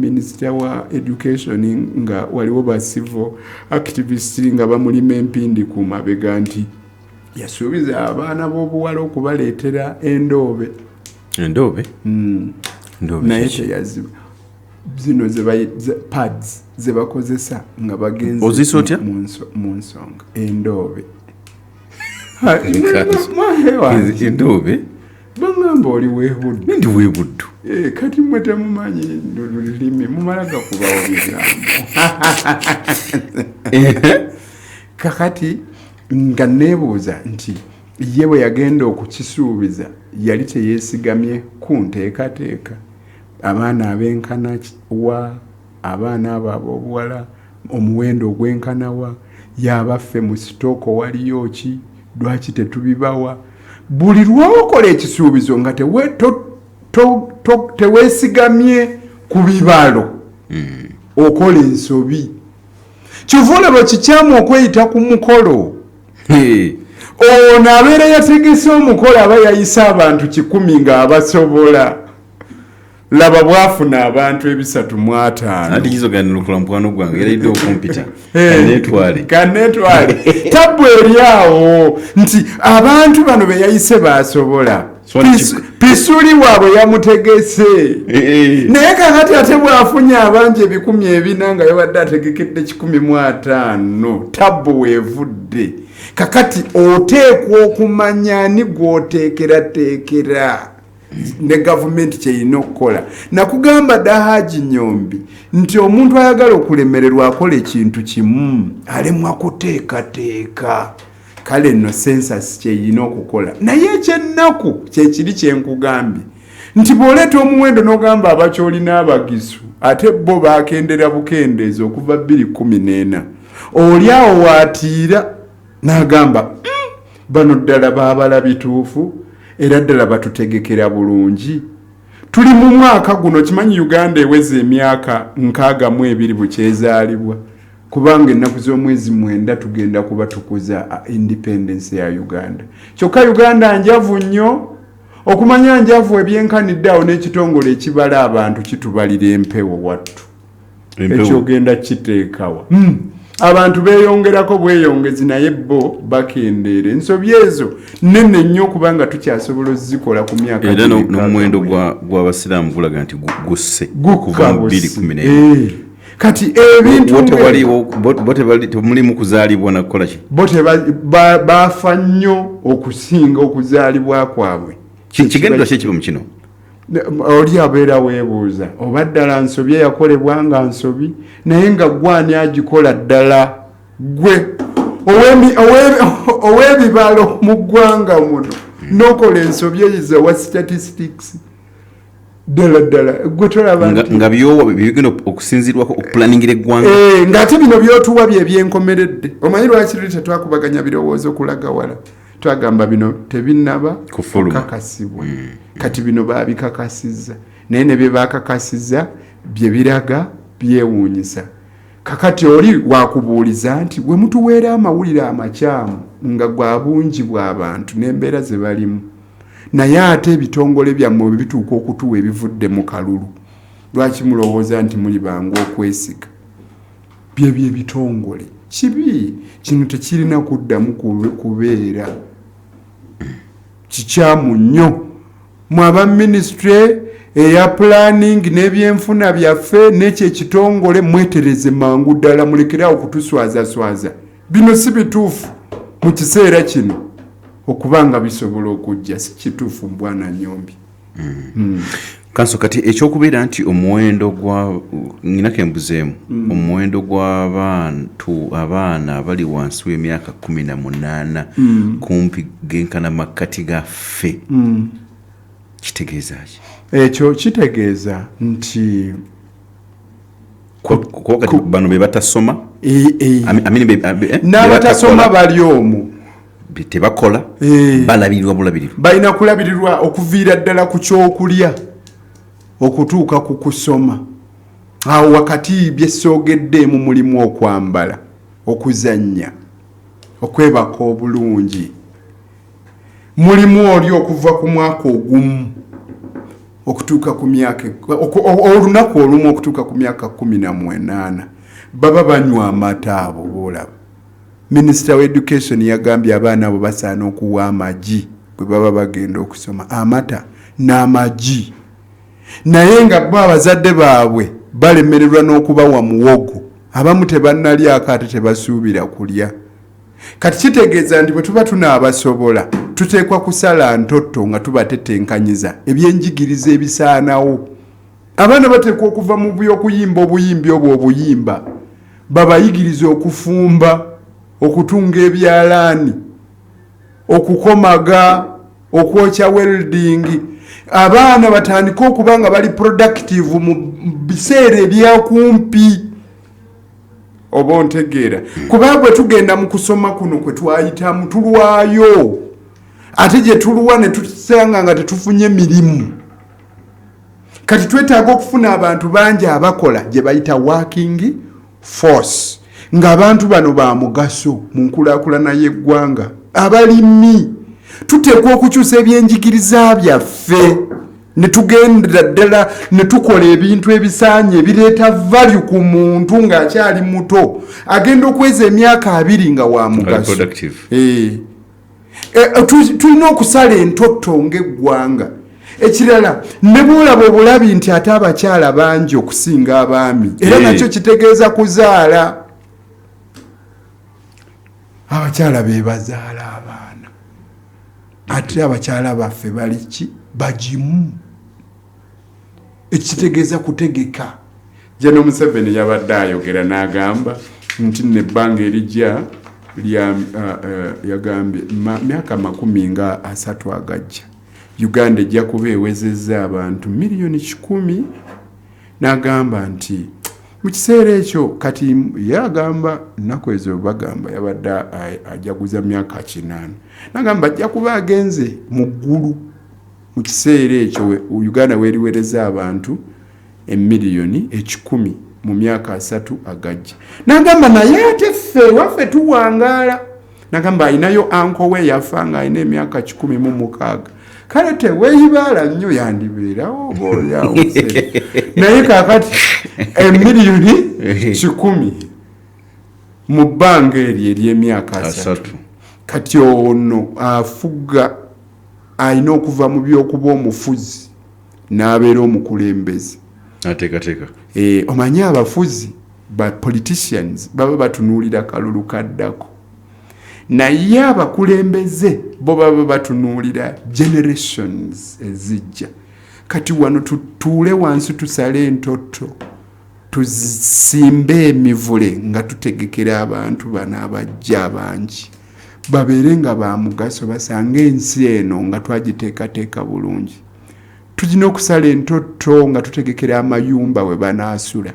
[SPEAKER 1] minisita wa education nga waliwo ba civil activist nga bamulima empindi ku mabega nti yasuubiza abaana b'obuwala okubaleetera endoobe.
[SPEAKER 2] Endoobe?
[SPEAKER 1] Naye teyaziba zino pads ze bakozesa nga bagenze
[SPEAKER 2] ozisa otya
[SPEAKER 1] mu nsonga endoobe.
[SPEAKER 2] Endoobe
[SPEAKER 1] bangamba oli weebuddu.
[SPEAKER 2] Ndi weebuddu.
[SPEAKER 1] Kati mwe temumanyi lulimi mumala gakubawo bigambo. Kakati nga neebuuza nti ye bwe yagenda okukisuubiza yali teyeesigamye ku nteekateeka. Abaana abenkana wa, abaana abo ab'obuwala omuwendo ogwenkana wa, yabaffe mu sitooko waliyo ki, lwaki tetubibawa. Buli lw'okola ekisuubizo nga teweesigamye ku bibalo okola ensobi. Kyova olaba kikyamu okweyita ku mukolo. Ono abeera yategese omukolo aba yayisa abantu 100 ng'abasobola. Laba bwafuna abantu 305.
[SPEAKER 2] Ati kizo gani lukula mpwano gwange era idde okumpita.
[SPEAKER 1] Kanetwale. Tabu eriawo nti abantu bano be yayise basobola. Pisuli waabwe yamutegese. Naye kakati ate bwafunye abanje 400 nga yabadde ategekedde 105. Tabu weevudde. Kakati oteekwa okumanya ni gw'oteekerateekera ne gavumenti kyeyina okukola. Nakugamba dda Haji Nyombi nti omuntu ayagala okulemererwa akola ekintu kimu alemwa kuteekateeka. Kale nno census kyeyina okukola. Naye ekyennaku kyekiri kyenkugambye nti bw'oleeta omuwendo n'ogamba abakyoli n'abagisu ate bo baakendera bukendeezi okuva 2014 oli awo waatiira n'agamba bano ddala baabala bituufu era ddala batutegekera bulungi. Tuli mu mwaka guno kimanyi Uganda eweze emyaka 62 bukyezaalibwa kubanga ennaku z'omwezi 9 tugenda kuba tukuza independence ya Uganda. Kyokka Uganda njavu nnyo okumanya njavu ebyenkanidde awo n'ekitongole ekibala abantu kitubalira empewo wattu ekyogenda kiteekawa. Abantu beeyongerako bweyongezi naye bo bakendeera. Ensobi ezo nnene nnyo kubanga tukyasobola ozikola ku myaka
[SPEAKER 2] era n'omuwendo gw'abasiraamu gulaga nti gusse kuva 2014.
[SPEAKER 1] Kati ebintu
[SPEAKER 2] temuli mu kuzaalibwa nakukola ki?
[SPEAKER 1] Bo baafa nnyo okusinga okuzaalibwa kwabwe.
[SPEAKER 2] Kigendera ki ekiba mu kino?
[SPEAKER 1] Oli abeera weebuuza oba ddala nsobi eyakolebwa nga nsobi naye nga gwani agikola ddala gwe ow'ebibalo mu ggwanga muno n'okola ensobi ezo wa statistics ddala gwe tolaba
[SPEAKER 2] nga byowa bigenda okusinzirwako okupulaningira eggwanga.
[SPEAKER 1] Ng'ate bino byotuwa bye byenkomeredde. Omanyi lwaki luli tetwakubaganya birowoozo kulaga wala twagamba bino tebinnaba kukakasibwa kati bino babikakasizza naye ne bye bakakasizza bye biraga byewuunyisa kakati oli wakubuuliza nti gwe mutuweera amawulire amakyamu nga gwa bungi bw'abantu n'embeera ze balimu naye ate ebitongole byammwe bituuka okutuwa ebivudde mu kalulu lwaki mulowooza nti muli bangu okwesiga byebyo ebitongole kibi kino tekirina kuddamu kubeera kikyamu nnyo mwaba ministry eya planning n'ebyenfuna byaffe n'ekyo ekitongole mwetereze mangu ddala mulekerawo kutuswaza bino si bituufu mu kiseera kino okubanga bisobola okujja si kituufu bwana Nyombi.
[SPEAKER 2] Kanso kati ekyokubeera nti omuwendo gwa nginako embuzeemu omuwendo gw'abantu abaana abali wansi w'emyaka 18 kumpi genkana makkati gaffe kitegeeza ki?
[SPEAKER 1] Ekyo kitegeeza nti
[SPEAKER 2] bano be batasoma
[SPEAKER 1] n'abatasoma bali omwo
[SPEAKER 2] tebakola balabirirwa bulabirirwa
[SPEAKER 1] balina kulabirirwa okuviira ddala ku kyokulya okutuuka ku kusoma awo wakati byessoogeddeemu mulimu okwambala okuzannya okwebaka obulungi mulimu oli okuva ku mwaka ogumu okutuuka ku myaka olunaku olumu okutuuka ku myaka 18 baba banywa amata abo boolaba Minister wa Education yagambye abaana abo basaana okuwa amagi bwe baba bagenda okusoma amata n'amagi naye nga bo abazadde baabwe balemererwa n'okubawa muwogo abamu tebannalya ate tebasuubira kulya kati kitegeeza nti bwe tuba tunaabasobola tuteekwa kusala ntotto nga tubatetenkanyiza ebyenjigiriza ebisaanawo abaana bateekwa okuva mu byokuyimba obuyimbi obwo obuyimba babayigiriza okufumba okutunga ebyalaani okukomaga okwokya welding abaana batandika okuba nga bali productive mu biseera ebyakumpi oba ontegeera kuba bwe tugenda mu kusoma kuno kwe twayitamu tulwayo ate gye tuluwa ne tusanga nga tetufunye mirimu kati twetaaga okufuna abantu bangi abakola gye bayita working force ng'abantu bano ba mugaso mu nkulaakulana y'eggwanga abalimi tuteekwa okukyusa ebyenjigiriza byaffe ne tugendera ddala ne tukola ebintu ebisaanye ebireeta value ku muntu ng'akyali muto agenda okweza emyaka 2 nga wa mugaso tulina okusala entotto ng'eggwanga ekirala ne bwolaba obulabi nti ate abakyala bangi okusinga abaami era nakyo kitegeeza kuzaala abakyala be bazaala abaana ate abakyala baffe bali ki bagimu ekitegeeza kutegeka Jeno Museveni yabadde ayogera n'agamba nti nebbanga erijja yagambye myaka 30 agajja Uganda ejja kuba ewezezza abantu miliyoni 10 n'agamba nti mu kiseera ekyo kati yagamba nnaku ezo bagamba yabadde ajaguza myaka 8 n'agamba ajja kuba agenze mu ggulu mu kiseera ekyo Uganda weriwereza abantu emiliyoni 10 mu myaka 3 agajja n'agamba naye ate ffe waffe tuwangaala n'agamba ayinayo anko we yafa nga ayina emyaka 16 kale teweeyibaala nnyo yandibeerawo boolyawo naye kaakati emiliyoni 10 mu bbanga eryo ery'emyaka 3 kati ono afuga alina okuva mu by'okuba omufuzi n'abeera omukulembeze
[SPEAKER 2] ateekateeka
[SPEAKER 1] omanyi abafuzi ba politicians baba batunuulira kalulu kaddako naye abakulembeze bo baba batunuulira generations ezijja kati wano tutuule wansi tusale entotto tusimbe emivule nga tutegekera abantu bano abajja abangi babeere nga ba mugaso basange ensi eno nga twagiteekateeka bulungi tulina okusala entotto nga tutegekera amayumba we banaasula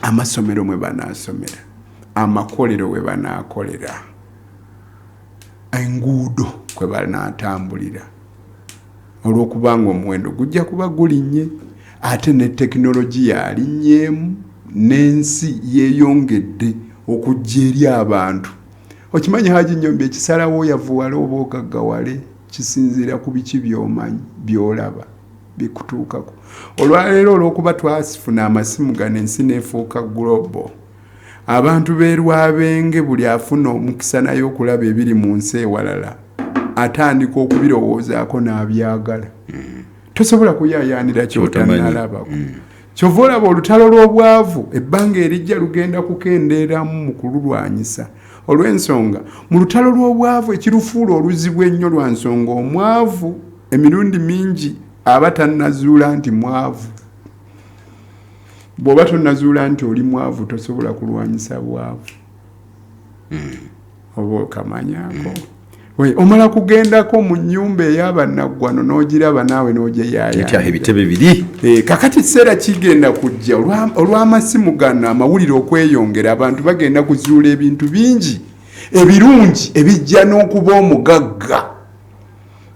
[SPEAKER 1] amasomero mwe banaasomera amakolero we banaakolera enguudo kwe banaatambulira olw'okubanga omuwendo gujja kuba gulinnye ate ne tekinologiya alinnyeemu n'ensi yeeyongedde okujja eri abantu. Okimanyi Haji Nyombi ekisalawo yavuwala oba ogaggawale kisinziira ku biki by'omanyi by'olaba bikutuukako. Olwaleero olw'okuba twasifuna amasimu gano ensi n'efuuka global, abantu b'erwabenge buli afuna omukisa naye okulaba ebiri mu nsi ewalala atandika okubirowoozaako n'abyagala. Tosobola kuyaayaanira ky'otannalabako. Kyova olaba olutalo lw'obwavu ebbanga erijja lugenda kukendeeramu mu kululwanyisa. Olw'ensonga mu lutalo lw'obwavu ekirufuula oluzibu ennyo lwa nsonga omwavu emirundi mingi aba tannazuula nti mwavu. Bw'oba tonnazuula nti oli mwavu tosobola kulwanyisa bwavu. Oba okamanyaako. Omala kugendako mu nnyumba ey'abannaggwano n'ogiraba naawe n'ogyeyaaya.
[SPEAKER 2] Ebitebe biri.
[SPEAKER 1] Kakati kiseera kigenda kujja olw'amasimu gano amawulire okweyongera abantu bagenda kuzuula ebintu bingi ebirungi ebijja n'okuba omugagga.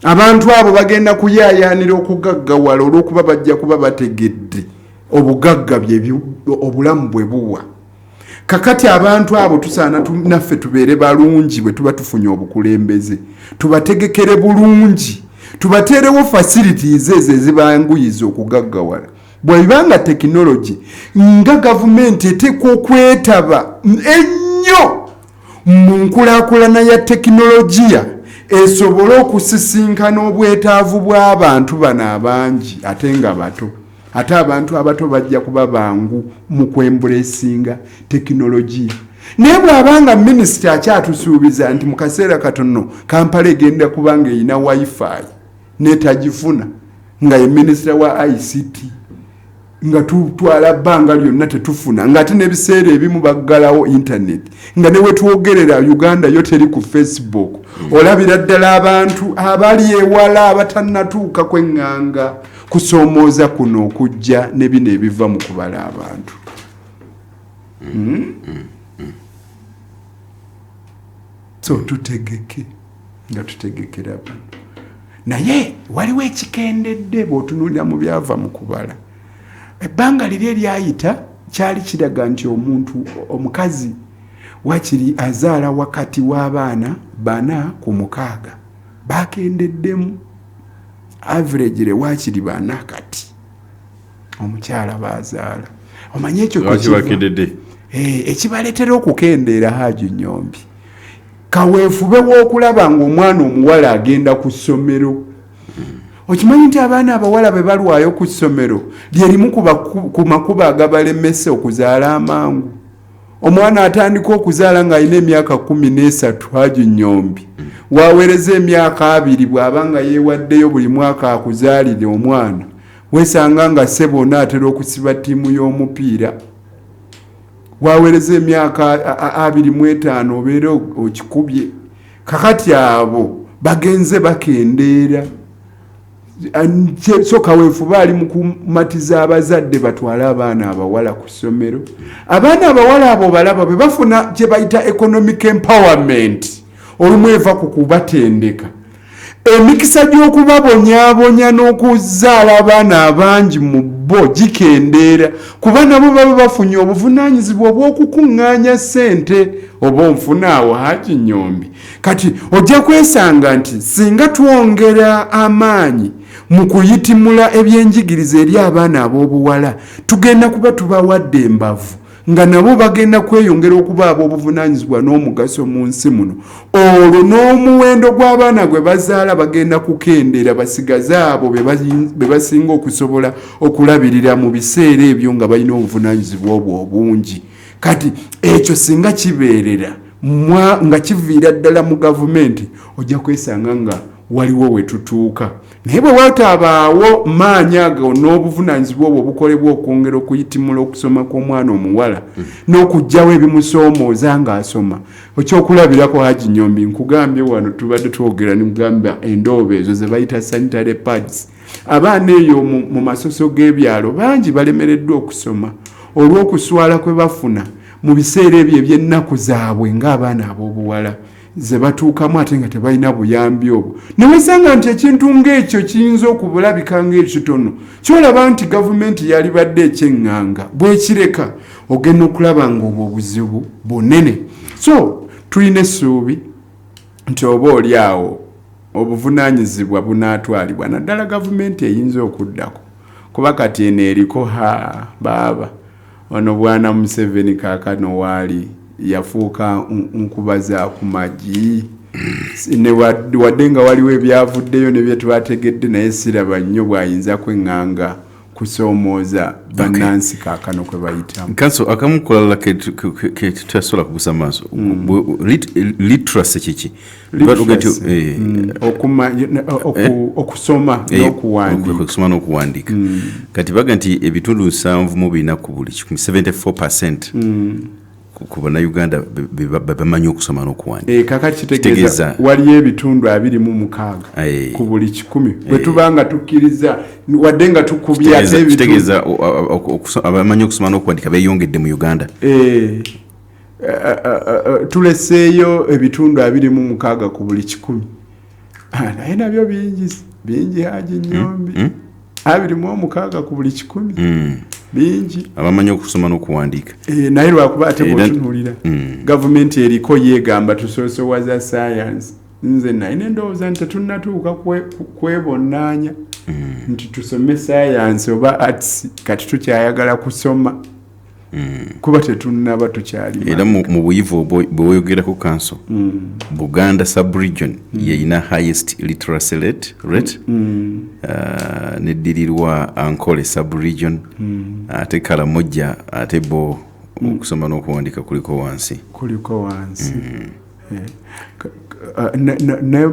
[SPEAKER 1] Abantu abo bagenda kuyaayaanira okugaggawala olw'okuba bajja kuba bategedde obugagga obulamu bwe buwa. Kakati abantu abo tusaana naffe tubeere balungi bwe tuba tufunye obukulembeze. Tubategekere bulungi. Tubateerewo facilities ezo ezibanguyiza okugaggawala. Bw'ebanga tekinologi nga gavumenti eteekwa okwetaba ennyo mu nkulaakulana ya tekinologiya esobole okusisinkana obwetaavu bw'abantu bano abangi ate nga bato. Ate abantu abato bajja kuba bangu mu kwembulesinga tekinologiya. Naye bw'abanga minisita akyatusuubiza nti mu kaseera katono Kampala egenda kubanga erina wifi netagifuna nga ye minisita wa ICT nga tutwala bbanga lyonna tetufuna nga ate n'ebiseera ebimu baggalawo internet nga ne wetwogerera Uganda yo teri ku Facebook. Olabira ddala abantu abali ewala abatannatuuka kwenganga kusoomooza kuno okujja ne bino ebiva mu kubala abantu. So tutegeke nga tutegekera abantu. Naye waliwo ekikendedde bw'otunuulira mu byava mu kubala. Ebbanga liri eryayita kyali kiraga nti omukazi wakiri azaala wakati w'abaana 4 ku 6 bakendeddemu average le wakiri 4 kati omukyala bazaala. Omanye ekyo ekibaleetera okukendeera Haji Nyombi kaweefube w'okulaba ng'omwana omuwala agenda ku ssomero. Okimanyi nti abaana abawala be balwayo ku ssomero lyerimu ku makuba agabalemese okuzaala amangu. Omwana atandika okuzaala ng'alina emyaka 13 Haji Nyombi. Waweereza emyaka 2 bw'abanga yeewaddeyo buli mwaka akuzaalire omwana. Weesanga nga ssebo n'atera okusiba ttiimu y'omupiira. Waweereza emyaka 25 obeera okikubye. Kakati abo bagenze bakendeera. So kaweefube ali mu kumatiza abazadde batwale abaana abawala ku ssomero. Abaana abawala abo balaba be bafuna kye bayita economic empowerment. Olumu eva ku kubatendeka. Emikisa gy'okubabonyaabonya n'okuzaala abaana abangi mu bo gikendeera kuba nabo baba bafunye obuvunaanyizibwa obw'okukuŋŋaanya ssente oba onfuna awo Haji Nyombi. Kati ojja kwesanga nti singa twongera amaanyi mu kuyitimula ebyenjigiriza eri abaana ab'obuwala tugenda kuba tubawadde embavu nga nabo bagenda kweyongera okuba ab'obuvunaanyizibwa n'omugaso mu nsi muno. Olwo n'omuwendo gw'abaana gwe bazaala bagenda kukendeera basigaze abo be basinga okusobola okulabirira mu biseera ebyo nga balina obuvunaanyizibwa obwo obungi. Kati ekyo singa kibeerera nga kiviira ddala mu gavumenti ojja kwesanga nga waliwo we tutuuka. Naye bwe watabaawo maanyi ago n'obuvunaanyizibwa obwo obukolebwa okwongera okuyitimula okusoma kw'omwana omuwala n'okugyawo ebimusoomooza ng'asoma. Ekyokulabirako Haji Nyombi nkugambye wano tubadde twogera ne mugamba endoobo ezo ze bayita sanitary pads. Abaana eyo mu masoso g'ebyalo bangi balemereddwa okusoma olw'okuswala kwe bafuna mu biseera ebyo eby'ennaku zaabwe ng'abaana ab'obuwala. ze batuukamu ate nga tebalina buyambi obwo ne wesanga nti ekintu ng'ekyo kiyinza okubulabika ng'ekitono kyolaba nti gavumenti yali badde ekyeŋŋanga bwekireka ogenda okulaba ng'obwo obuzibu bunene so tulina essuubi nti oba oli awo obuvunaanyizibwa bunaatwalibwa naddala gavumenti eyinza okuddako kuba kati eno eriko baaba ono bwana Museveni kaakano waali yafuuka nkubaza ku magi ne wadde nga waliwo ebyavuddeyo ne bye twategedde naye siraba nnyo bw'ayinza kweŋŋanga kusoomooza bannansi kaakano kwe bayitamu
[SPEAKER 2] kanso akamu kulala ke tutasobola kubusa maaso literacy kiki okusoma n'okuwandiika kati baga nti ebitundu 74 ku buli 74% ku bannayuganda bamanyi okusoma n'okuwandiika
[SPEAKER 1] kakati kitegeeza waliyo ebitundu 26 ku buli 100 bwe tubanga tukkiriza wadde nga tukubya
[SPEAKER 2] kitegeeza abamanyi okusoma n'okuwandiika beeyongedde mu Uganda
[SPEAKER 1] tuleseeyo ebitundu 26 ku buli 100 naye nabyo bingi Haji Nyombi 26 ku buli 100 bingi
[SPEAKER 2] abamanyi okusoma n'okuwandiika
[SPEAKER 1] naye lwakuba ate bw'otunuulira gavumenti eriko yeegamba tusoosowaza science nze nalina endowooza nti tetunnatuuka kwebonnaanya nti tusome science oba arts kati tukyayagala kusoma kuba tetunnaba tukyali
[SPEAKER 2] era mu buyivu bweyogerako kanso Buganda sub-region yeyina highest literacy rate neddirirwa Ankole sub-region ate Karamoja ate bo okusoma n'okuwandiika kuliko wansi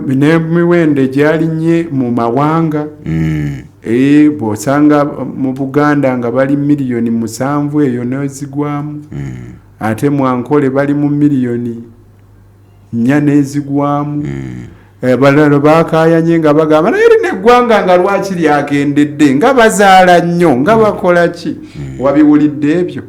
[SPEAKER 2] n'emiwendo egyalinye mu mawanga bw'osanga mu Buganda nga bali miliyoni 7 eyo n'ezigwamu ate mu Ankole bali mu miliyoni 4 n'ezigwamu balalo baakayanye nga bagamba naye neggwanga nga lwaki lyakendedde nga bazaala nnyo nga bakola ki wabiwulidde ebyo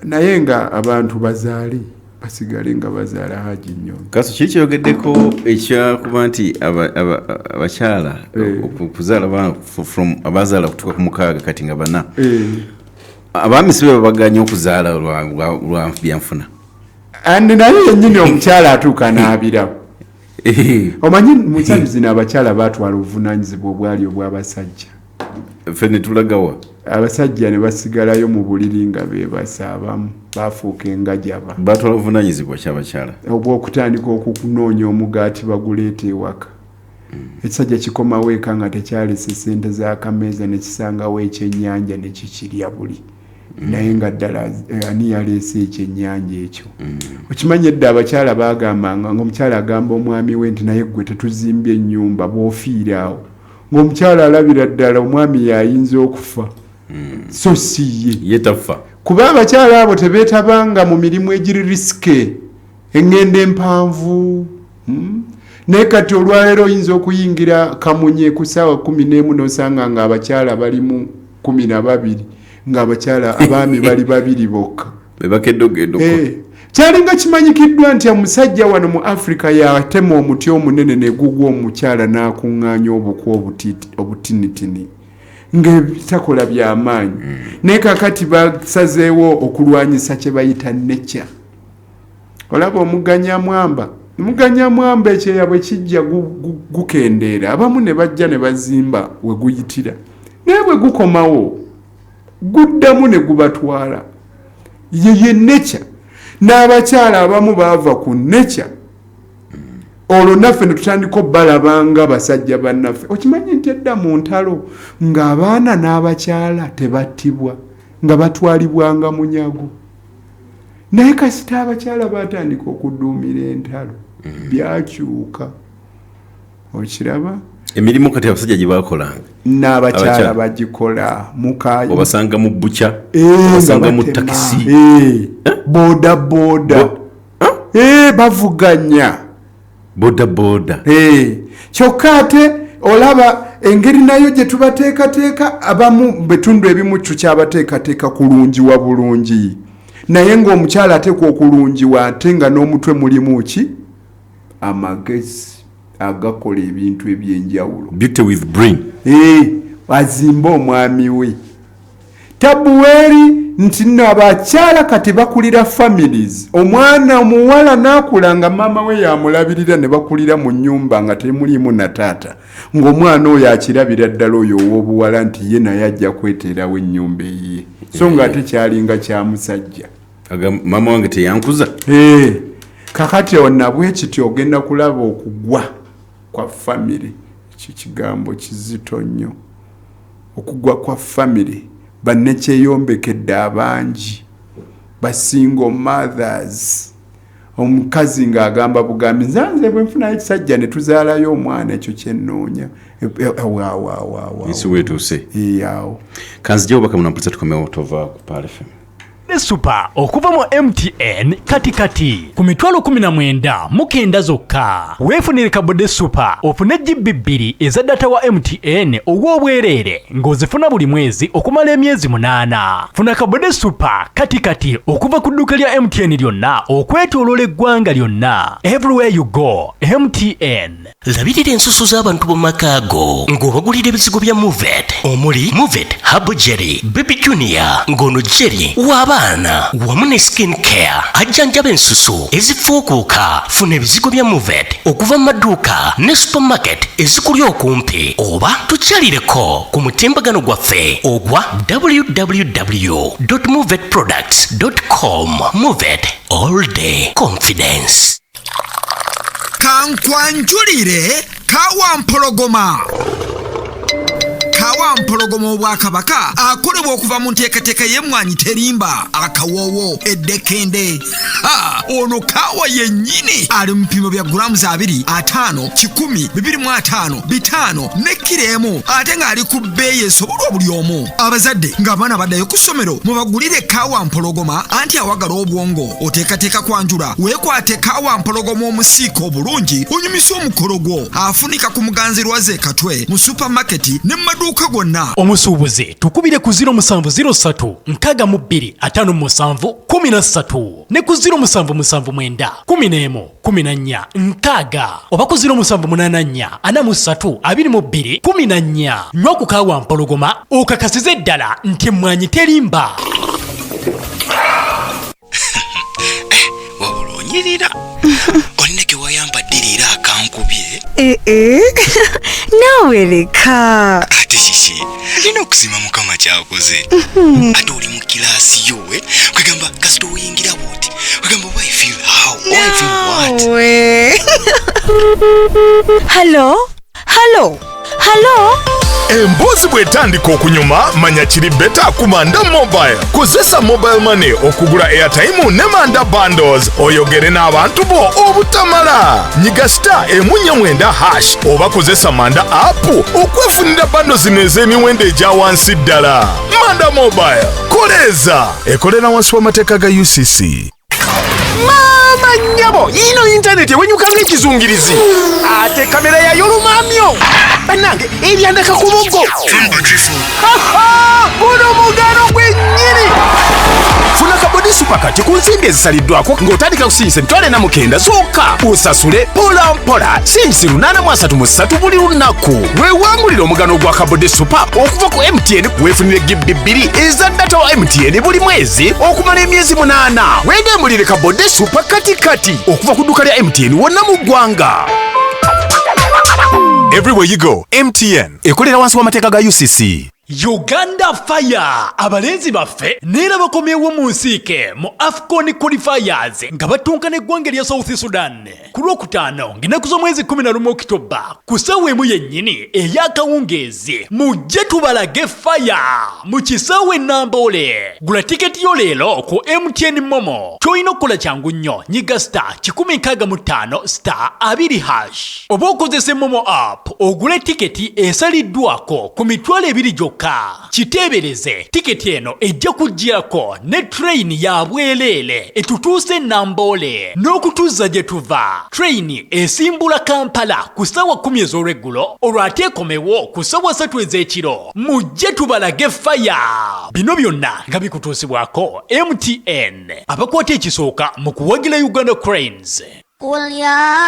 [SPEAKER 2] naye nga abantu bazaale basigale nga bazaala Haji Nyombi kaso kiki kyogeddeko ekyakuba nti abakyala okuzaala from abazaala kutuuka ku 6 kati nga 4 abaami si babaganya okuzaala lwa byanfuna
[SPEAKER 1] andi naye yennyini omukyala atuuka n'abirawo omanyi mukyali zino abakyala baatwala obuvunaanyizibwa obwali obw'abasajja
[SPEAKER 2] ffe ne tulagawa
[SPEAKER 1] abasajja ne basigalayo mu buliri nga beebasaabamu baafuuka engajaba
[SPEAKER 2] batwala obuvunaanyizibwa ky'abakyala
[SPEAKER 1] obw'okutandika okukunoonya omugaati baguleeta ewaka ekisajja kikomawo eka nga tekyalese ssente z'akameeza ne kisangawo ekyennyanja ne kikirya buli naye nga ddala ani yaleese ekyennyanja ekyo okimanyi edda abakyala baagambanga ng'omukyala agamba omwami we nti naye ggwe tetuzimbye ennyumba bw'ofiira awo ng'omukyala alabira ddala omwami yayinza okufa so si
[SPEAKER 2] ye tafa
[SPEAKER 1] kuba abakyala abo tebeetabanga mu mirimu egiri risike eŋŋendo empanvu naye kati olwaleero oyinza okuyingira Kamunye ku ssaawa 11 n'osanga nga abakyala bali mu 12 ng'abakyala abaami bali 2 bokka
[SPEAKER 2] bebakeddogedoko
[SPEAKER 1] kyalinga kimanyikiddwa nti omusajja wano mu Africa yatema omuti omunene ne gugwa omukyala n'akuŋŋaanya obukwa obutinitini ng'ebitakola by'amaanyi naye kakati basazeewo okulwanyisa kye bayita nature olaba omuganyamwamba ekyeya bwe kijja gukendeera abamu ne bajja ne bazimba we guyitira naye bwe gukomawo guddamu ne gubatwala ye nature n'abakyala abamu baava ku nature olwo naffe ne tutandika obbalabanga basajja bannaffe okimanyi nti edda mu ntalo ng'abaana n'abakyala tebattibwa nga batwalibwanga munyago naye kasita abakyala batandika okuduumira entalo byakyuka okiraba
[SPEAKER 2] emirimu kati abasajja gye bakolanga
[SPEAKER 1] n'abakyala bagikola mukayi
[SPEAKER 2] obasanga mu bucha obasanga mu takisi
[SPEAKER 1] boda bavuganya
[SPEAKER 2] boda
[SPEAKER 1] kyokka ate olaba engeri nayo gye tubateekateeka abamu betundu ebimu kyo kyabateekateeka kulungiwa bulungi naye ng'omukyala ateekwa okulungiwa ate nga n'omutwe mulimu ki amagezi agakola ebintu ebyenjawulo.
[SPEAKER 2] Beauty with brain.
[SPEAKER 1] Azimba omwami we tabuweeri nti nno abakyala kati bakulira families. Omwana omuwala n'akula nga maama we yamulabirira ne bakulira mu nnyumba nga temulimu na taata, ng'omwana oyo akirabira ddala oyo ow'obuwala nti ye naye ajja kweteerawo ennyumba eyiye, so nga ate kyalinga kya musajja.
[SPEAKER 2] Maama wange teyankuza.
[SPEAKER 1] Kakati onna bwe kityo ogenda kulaba okugwa kwa family. Ekyo kigambo kizito nnyo, okugwa kwa family. Bannekyeyombekedde abangi, basingle mothers. Omukazi ng'agamba bugambi nze bwe nfunayo ekisajja ne tuzaalayo omwana, ekyo kyennoonya.
[SPEAKER 2] Isi weetuuse.
[SPEAKER 1] Awo
[SPEAKER 2] kanzijja obaka munampulisa tukomewo tova ku Pal FM.
[SPEAKER 3] Super okuva mu MTN kati ku mitwalo 19 mukenda zokka. Weefunire kabode super ofune GB 2 eza data wa MTN ow'obwereere ng'ozifuna buli mwezi okumala emyezi 8. Funa kabode super kati okuva ku dduuka lya MTN lyonna okwetooloola eggwanga lyonna. Everywhere you go MTN.
[SPEAKER 9] Labirira ensusu z'abantu mu maka ago ng'obagulira ebizigo bya Movet omuli Movet Habo Jelly, Baby Junior, ng'ono Jelly w'abaana wamu ne skin care ajjanjaba ensusu ezifuukuuka. Funa ebizigo bya Movet okuva mu maduuka ne supermarket ezikuli okumpi oba tukyalireko ku mutimbagano gwaffe ogwa www.movetproducts.com. Movet all day confidence.
[SPEAKER 4] Kankwanjulire Kawampologoma. Kawampologoma obwakabaka akolebwa okuva mu nteekateeka y'emmwanyi terimba akawoowo eddekende. Ono Kawa yennyini ali mu mpimo bya grams 2, 5, 10, 25, 5 ne kilo emu ate ng'ali ku bbeeyi esobolwa buli omu. Abazadde ng'abaana baddayo ku ssomero mubagulire Kawampologoma anti awagala obwongo oteekateeka kwanjula weekwate Kawampologoma omusiiko obulungi onyumisa omukolo gwo. Afunika ku muganzirwaze Katwe mu supermarket ne maduuka gonna.
[SPEAKER 3] Omusuubuzi tukubire ku 0703 62 57 13 ne ku 0779 11 14 6 oba ku 0784 43 22 14. Nywa ku Kawampologoma okakasize ddala nti emmwanyi terimba.
[SPEAKER 4] Wabulonyirira olineke wayambaddirira akankubye.
[SPEAKER 14] Nawe leka
[SPEAKER 4] ate kiki alina okusima mukama kyakoze. Ate oli mu kiraasi yowe kwegamba kasita oyingira bwoti kwegamba I feel how I feel what.
[SPEAKER 14] Hello.
[SPEAKER 10] Emboozi bw'etandika okunyuma manya kiri beta ku Manda Mobile. Kozesa mobile money okugula airtime ne Manda bundles oyogere n'abantu bo obutamala. Nyiga *149# oba kozesa Manda app okwefunira bundles zino ez'emiwendo egya wansi ddala. Manda Mobile koleza ekolera wansi w'amateeka ga UCC.
[SPEAKER 15] Mama nyabo ino internet ewenyuka ng'ekizungirizi ate kamera yayo lumamyo banange ebyandaka ku mugo guno mugano gwennyini. Funa kabodi supakati ku nsimbi ezisaliddwako ng'otandika kusinyisa emitwalo 49 zokka osasule mpola sinsi 833 buli lunaku. Weewangulira omugano gwa kabodi supa okuva ku MTN weefunire GB 2 eza data wa MTN buli mwezi okumala emyezi 8. Weegambulire kabodi supa kati okuva ku dduuka lya MTN wonna mu ggwanga.
[SPEAKER 10] Everywhere you go, MTN.
[SPEAKER 15] Ekolera wansi w'amateeka ga UCC.
[SPEAKER 3] Uganda Fire abalenzi baffe neera bakomyewo mu nsiike mu AFCON qualifiers nga batunkana eggwanga lya South Sudan ku Lwokutaano ng'ennaku z'omwezi 11 Okitoba ku ssaawa emu yennyini ey'akawungeezi. Mujje tubalage fire mu kisaawe Namboole. Gula tiketi yo leero ku MTN Momo. Ky'olina okukola kyangu nnyo, nyiga *165*2# oba okozese Momo app ogule tiketi esaliddwako ku mitwalo 2 gyokka kyokka. Kiteebereze, tiketi eno ejja kujjirako ne train ya bwereere etutuuse Namboole n'okutuuza gye tuva. Train esimbula Kampala ku ssaawa 10 ez'olweggulo olwate ekomewo ku ssaawa 3 ez'ekiro. Mujje tubalage faya. Bino byonna nga bikutuusibwako MTN abakwata ekisooka mu kuwagira Uganda Cranes.
[SPEAKER 16] قل يا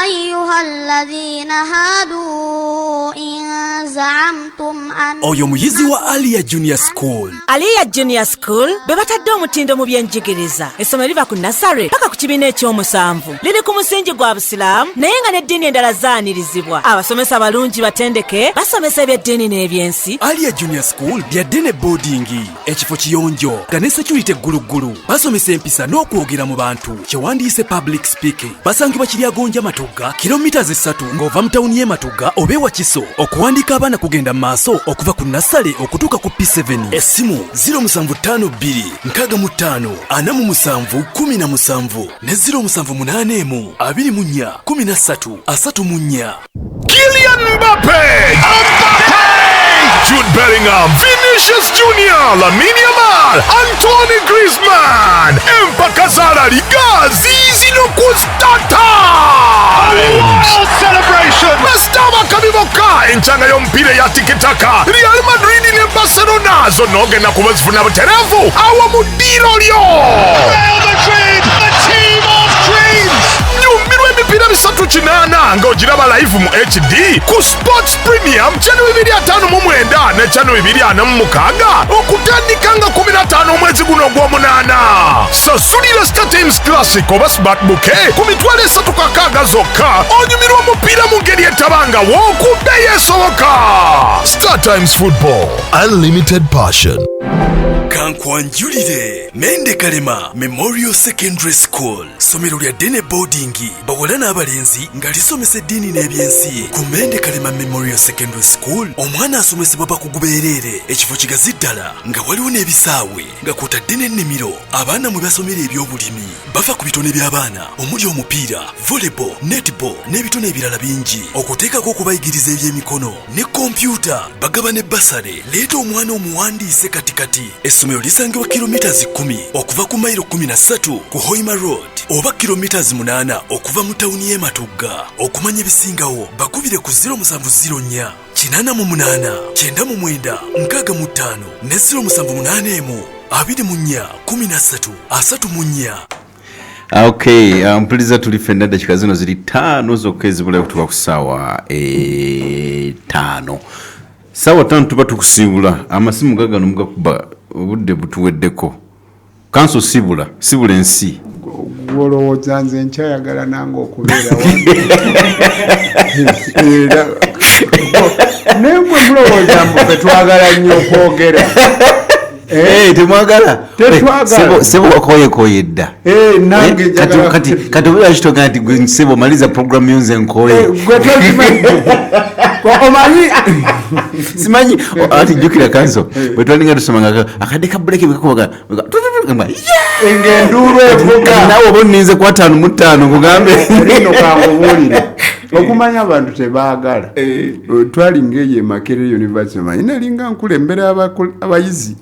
[SPEAKER 16] أيها الذين هادوا إن زعمتم أن
[SPEAKER 17] oyo muyizi wa Alia Junior School.
[SPEAKER 14] Alia Junior School bebatadde omutindo mu byenjigiriza. Essomero liva ku nasare paka ku kibiina ekyomusanvu. Liri ku musingi gwa Busiraamu naye nga n'eddiini endala zaanirizibwa. Abasomesa balungi batendeke basomesa ebyeddiini n'ebyensi.
[SPEAKER 17] Alia Junior School lyadde ne boarding, ekifo kiyonjo nga ne security egguluggulu. Basomesa empisa n'okwogera mu bantu kyewandiise public speaking. Basangibwa Kiryagonja Matugga kilomita 3 ng'ova mu tawuni y'e Matugga oba ewa Kiso. Okuwandiika abaana kugenda maaso okuva ku nasale okutuuka ku P7. Essimu 0752 65 47 17 ne 0781 24 13 34.
[SPEAKER 10] Kylian Mbappe! Jude Bellingham, Vinicius Junior, Lamine Yamal, Antoine Griezmann, empaka za La Liga zizino kustata. Wild celebration! Bastaba kabiboka enchanga y'omupiira ya tikitaka. Real Madrid ne Barcelona zonogenda kubazifuna buterevu awamudiro lyo. Real Madrid, the team of dreams. Nyumirwa emipiira 380 ng'ogiraba live mu HD ku Sports Premium channel 259 ne channel 246 okutandika nga 15 omwezi guno gw'omunaana. Sasulira Star Times Classic oba Smart Bouquet ku mitwalo 36 zokka onyumirwa omupiira mu ngeri etabangawo ku bbeeyi esoboka. Star Times Football, unlimited passion.
[SPEAKER 17] Kankwanjulire Mende Kalema Memorial Secondary School. Somero lya dene boarding bawala n'abalenzi nga lisomesa eddiini n'ebyensi. Ku Mende Kalema Memorial Secondary School omwana asomesebwa bakugubeerere ekifo kigazi ddala nga waliwo n'ebisaawe nga kwotadde n'ennimiro abaana mwe basomera eby'obulimi. Bava ku bitone by'abaana omuli omupiira, volleyball, netball n'ebitone ebirala bingi okuteekako okubayigiriza eby'emikono ne kompyuta. Bagaba ne basale. Leeta omwana omuwandiise katikati. Essomero lisangibwa kilomita 10 okuva ku mayiro 13 ku Hoima Road oba kilomita 8 okuva mu tawuni y'e Matugga. Okumanya ebisingawo bakubire ku 0704 88 99 65 ne 0781 24 13 34.
[SPEAKER 2] Okay, mpuliriza tulifenda dakika zino ziri 5 zokka ezibula kutuuka ku ssaawa 5. Sawa 5 tuba tukusibula amasimu gagano mugakuba obudde butuweddeko. Kanso sibula ensi.
[SPEAKER 1] Olowooza nze nkyayagala nange okubeera naye mwe mulowooza mbufe twagala nnyo okwogera.
[SPEAKER 2] Temwagala sebo wakoye dda kati obeera kitoga nti gwe sebo maliza programu yonze nkoye
[SPEAKER 1] omanyi
[SPEAKER 2] simanyi ati jjukira Kanso bwe twalinga tusomanga akadde ka break bwekakobaga
[SPEAKER 1] engenduulu evuga
[SPEAKER 2] nawe oba nninze ku 5 mu 5 nkugambe
[SPEAKER 1] lino kankubuulira okumanya abantu tebaagala. Twalinga eyo e Makerere University manyi nalinga nkulembera abayizi